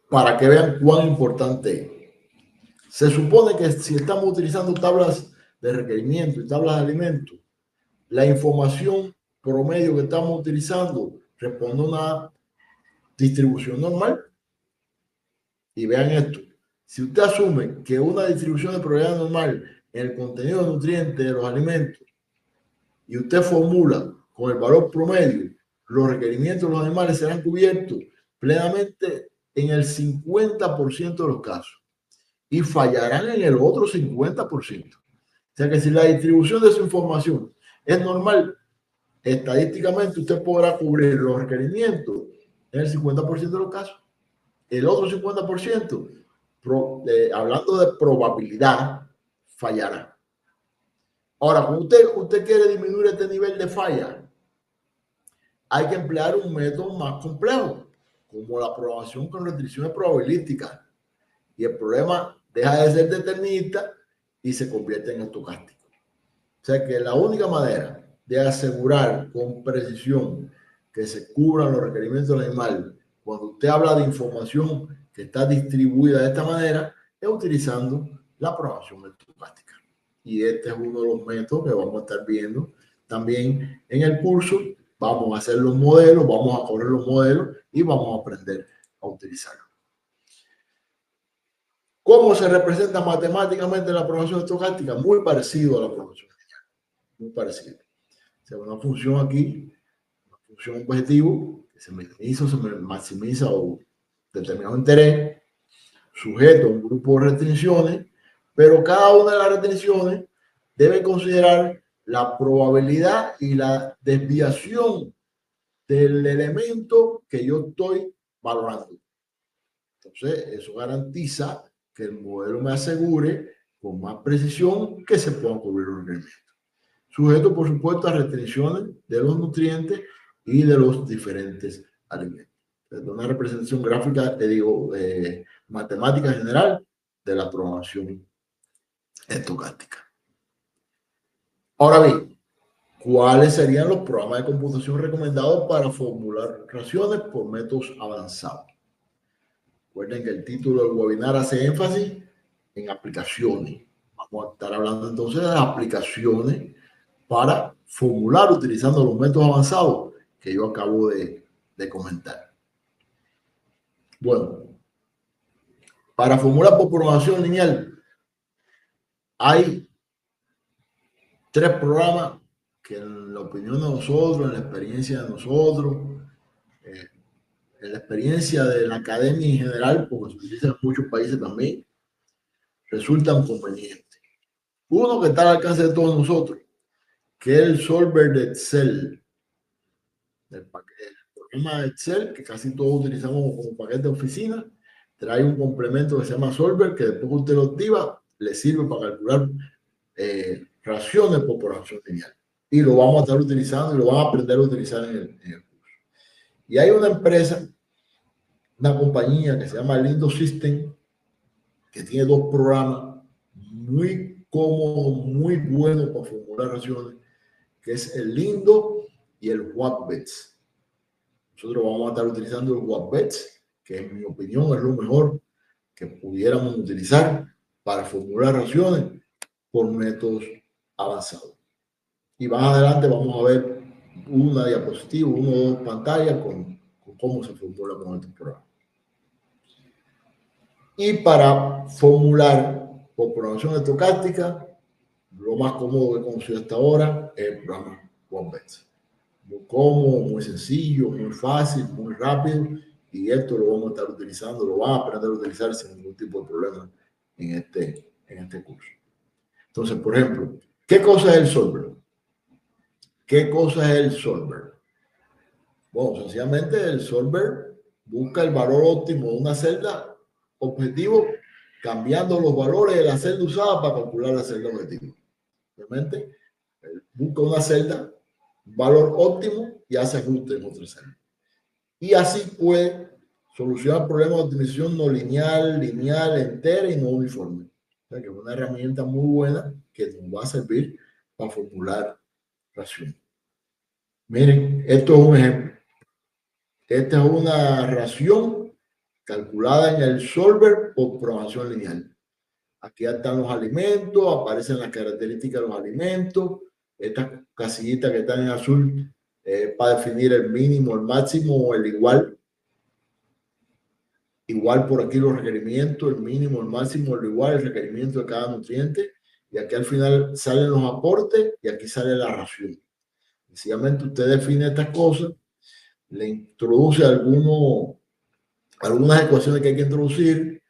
para que vean cuán importante es. Se supone que si estamos utilizando tablas de requerimiento y tablas de alimentos, la información promedio que estamos utilizando responde a una distribución normal. Y vean esto, si usted asume que una distribución de probabilidad normal en el contenido de nutrientes de los alimentos y usted formula con el valor promedio, los requerimientos de los animales serán cubiertos plenamente en el 50% de los casos y fallarán en el otro 50%. O sea que si la distribución de su información es normal, estadísticamente usted podrá cubrir los requerimientos en el 50% de los casos. El otro 50%, hablando de probabilidad, fallará. Ahora, cuando usted quiere disminuir este nivel de falla, hay que emplear un método más complejo, como la programación con restricciones probabilísticas. Y el problema deja de ser determinista y se convierte en estocástico. O sea que la única manera de asegurar con precisión que se cubran los requerimientos del animal, cuando usted habla de información que está distribuida de esta manera, es utilizando la programación estocástica. Y este es uno de los métodos que vamos a estar viendo también en el curso. Vamos a hacer los modelos, vamos a correr los modelos y vamos a aprender a utilizarlos. ¿Cómo se representa matemáticamente la programación estocástica? Muy parecido a la programación lineal, muy parecido. O sea, una función aquí, una función objetivo, que se minimiza o se maximiza o determinado interés, sujeto a un grupo de restricciones, pero cada una de las restricciones debe considerar la probabilidad y la desviación del elemento que yo estoy valorando. Entonces, eso garantiza que el modelo me asegure con más precisión que se puedan cubrir los requerimientos. Sujeto, por supuesto, a restricciones de los nutrientes y de los diferentes alimentos. Entonces, una representación gráfica, te digo, matemática general de la programación estocástica. Ahora bien, ¿cuáles serían los programas de computación recomendados para formular raciones por métodos avanzados? Recuerden que el título del webinar hace énfasis en aplicaciones. Vamos a estar hablando entonces de las aplicaciones para formular utilizando los métodos avanzados que yo acabo de comentar. Bueno, para formular por programación lineal hay 3 programas que en la opinión de nosotros, en la experiencia de nosotros, en la experiencia de la academia en general, porque se utiliza en muchos países también, resultan convenientes. Uno que está al alcance de todos nosotros, que es el solver de Excel, el programa de Excel, que casi todos utilizamos como paquete de oficina, trae un complemento que se llama solver, que después que usted lo activa, le sirve para calcular raciones por programación lineal. Y lo vamos a estar utilizando y lo van a aprender a utilizar en el curso. Y hay una empresa, una compañía que se llama Lindo System, que tiene 2 programas muy cómodos, muy buenos para formular raciones, que es el Lindo y el Wattbets. Nosotros vamos a estar utilizando el Wattbets, que en mi opinión es lo mejor que pudiéramos utilizar para formular raciones por métodos avanzados. Y más adelante vamos a ver una diapositiva, 1 o 2 pantallas con cómo se formula con este programa. Y para formular por programación estocástica, lo más cómodo que he conocido hasta ahora es el programa Wattbets. Muy cómodo, muy sencillo, muy fácil, muy rápido, y esto lo vamos a estar utilizando, lo van a aprender a utilizar sin ningún tipo de problema en este curso. Entonces, por ejemplo, ¿qué cosa es el solver? ¿Qué cosa es el solver? Bueno, sencillamente el solver busca el valor óptimo de una celda objetivo, cambiando los valores de la celda usada para calcular la celda objetivo. Obviamente, busca una celda, valor óptimo, y hace ajuste en otra celda. Y así puede solucionar problemas de optimización no lineal, lineal, entera y no uniforme. O sea, que es una herramienta muy buena que nos va a servir para formular raciones. Miren, esto es un ejemplo. Esta es una ración calculada en el solver por programación lineal. Aquí están los alimentos, aparecen las características de los alimentos. Estas casillitas que están en azul para definir el mínimo, el máximo o el igual. Igual por aquí los requerimientos, el mínimo, el máximo, el igual, el requerimiento de cada nutriente. Y aquí al final salen los aportes y aquí sale la ración. Sencillamente usted define estas cosas, le introduce algunas ecuaciones que hay que introducir,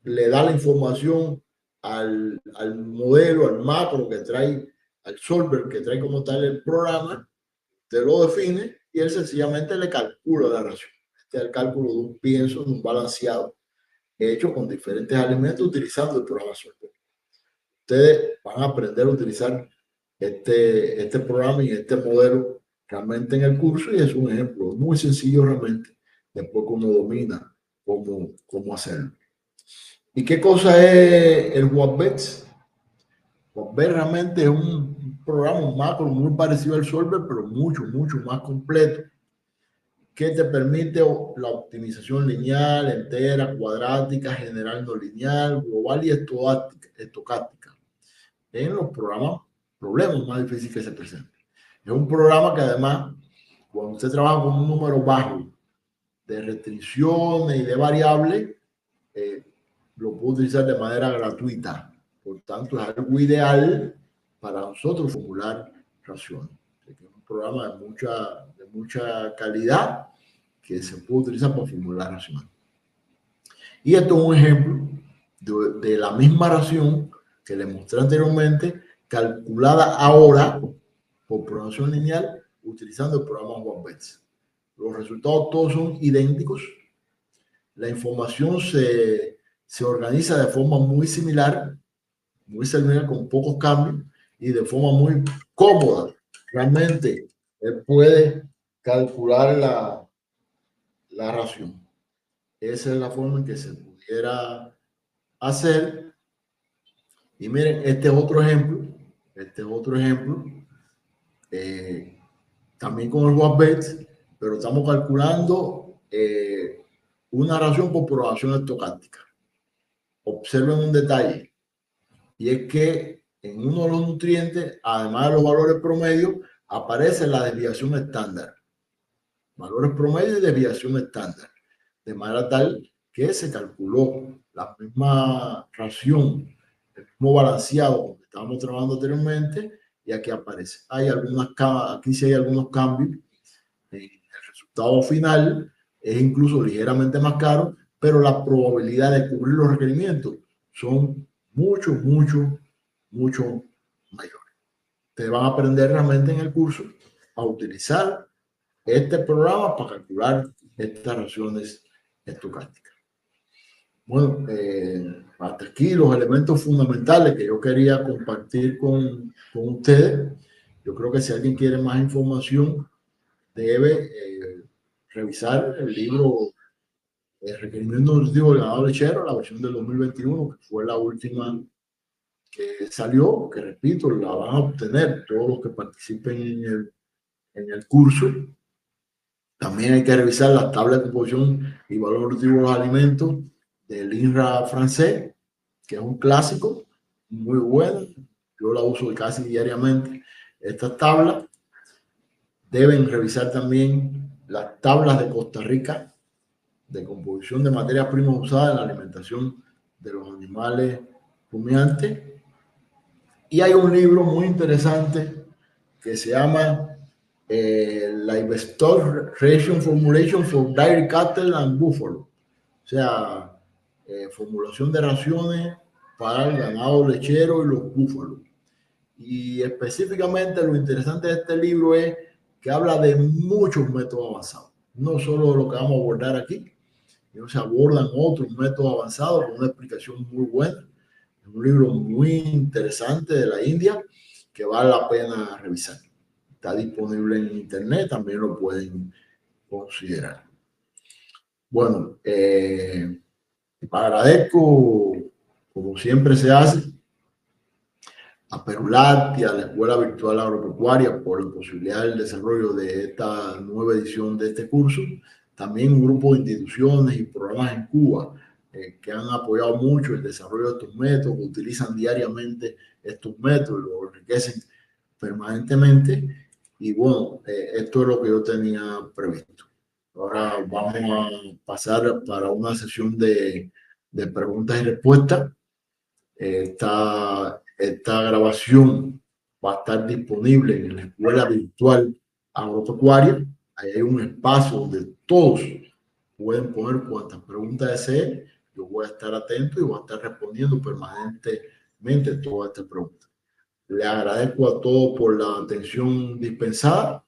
le da la información al modelo, al macro que trae, al solver que trae como tal el programa, usted lo define y él sencillamente le calcula la ración. Este es el cálculo de un pienso, de un balanceado, hecho con diferentes alimentos utilizando el programa solver. Ustedes van a aprender a utilizar este programa y este modelo realmente en el curso, y es un ejemplo muy sencillo realmente, después que uno domina cómo hacerlo. ¿Y qué cosa es el Wattbets? Wattbets realmente es un programa, un macro muy parecido al solver, pero mucho más completo, que te permite la optimización lineal, entera, cuadrática, general no lineal, global y estocástica en los problemas más difíciles que se presentan. Es un programa que además, cuando usted trabaja con un número bajo de restricciones y de variables, lo puede utilizar de manera gratuita. Por tanto, es algo ideal para nosotros formular raciones. Es un programa de mucha calidad que se puede utilizar para formular raciones. Y esto es un ejemplo de la misma ración que les mostré anteriormente, calculada ahora por programación lineal utilizando el programa One-Bets. Los resultados todos son idénticos. La información se organiza de forma muy similar con pocos cambios y de forma muy cómoda. Realmente él puede calcular la ración. Esa es la forma en que se pudiera hacer. Y miren, este es otro ejemplo. También con el Wattbase, pero estamos calculando una ración por programación estocástica. Observen un detalle, y es que en uno de los nutrientes, además de los valores promedio, aparece la desviación estándar. Valores promedio y desviación estándar. De manera tal que se calculó la misma ración, el mismo balanceado que estábamos trabajando anteriormente, y aquí aparece. Aquí sí hay algunos cambios. El resultado final es incluso ligeramente más caro, pero la probabilidad de cubrir los requerimientos son mucho mayores. Te van a aprender realmente en el curso a utilizar este programa para calcular estas raciones estocásticas. Bueno, hasta aquí los elementos fundamentales que yo quería compartir con ustedes. Yo creo que si alguien quiere más información, debe revisar el libro El requerimiento nutritivo del ganado lechero, la versión del 2021, que fue la última que salió, que repito, la van a obtener todos los que participen en el curso. También hay que revisar la tabla de composición y valor nutritivo de los alimentos del INRA francés, que es un clásico, muy bueno. Yo la uso casi diariamente. Esta tabla. Deben revisar también las tablas de Costa Rica de composición de materias primas usadas en la alimentación de los animales rumiantes. Y hay un libro muy interesante que se llama Livestock Ration Formulation for Dairy Cattle and Buffalo. O sea, formulación de raciones para el ganado lechero y los búfalos. Y específicamente lo interesante de este libro es que habla de muchos métodos avanzados, no solo lo que vamos a abordar aquí, sino se abordan otros métodos avanzados con una explicación muy buena. Es un libro muy interesante de la India que vale la pena revisar. Está disponible en internet, también lo pueden considerar. Bueno, agradezco, como siempre se hace, a Perulati, a la Escuela Virtual Agropecuaria por la posibilidad del desarrollo de esta nueva edición de este curso. También un grupo de instituciones y programas en Cuba que han apoyado mucho el desarrollo de estos métodos, que utilizan diariamente estos métodos y lo enriquecen permanentemente. Y bueno, esto es lo que yo tenía previsto. Ahora vamos a pasar para una sesión de preguntas y respuestas. Esta grabación va a estar disponible en la Escuela Virtual Agropecuaria. Ahí hay un espacio donde todos pueden poner cuantas preguntas deseen. Yo voy a estar atento y voy a estar respondiendo permanentemente todas estas preguntas. Le agradezco a todos por la atención dispensada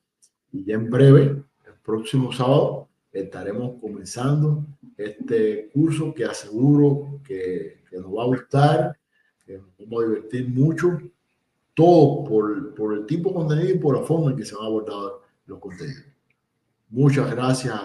y ya en breve, el próximo sábado, estaremos comenzando este curso que aseguro que nos va a gustar, que nos vamos a divertir mucho, todo por el tipo de contenido y por la forma en que se van a abordar los contenidos. Muchas gracias.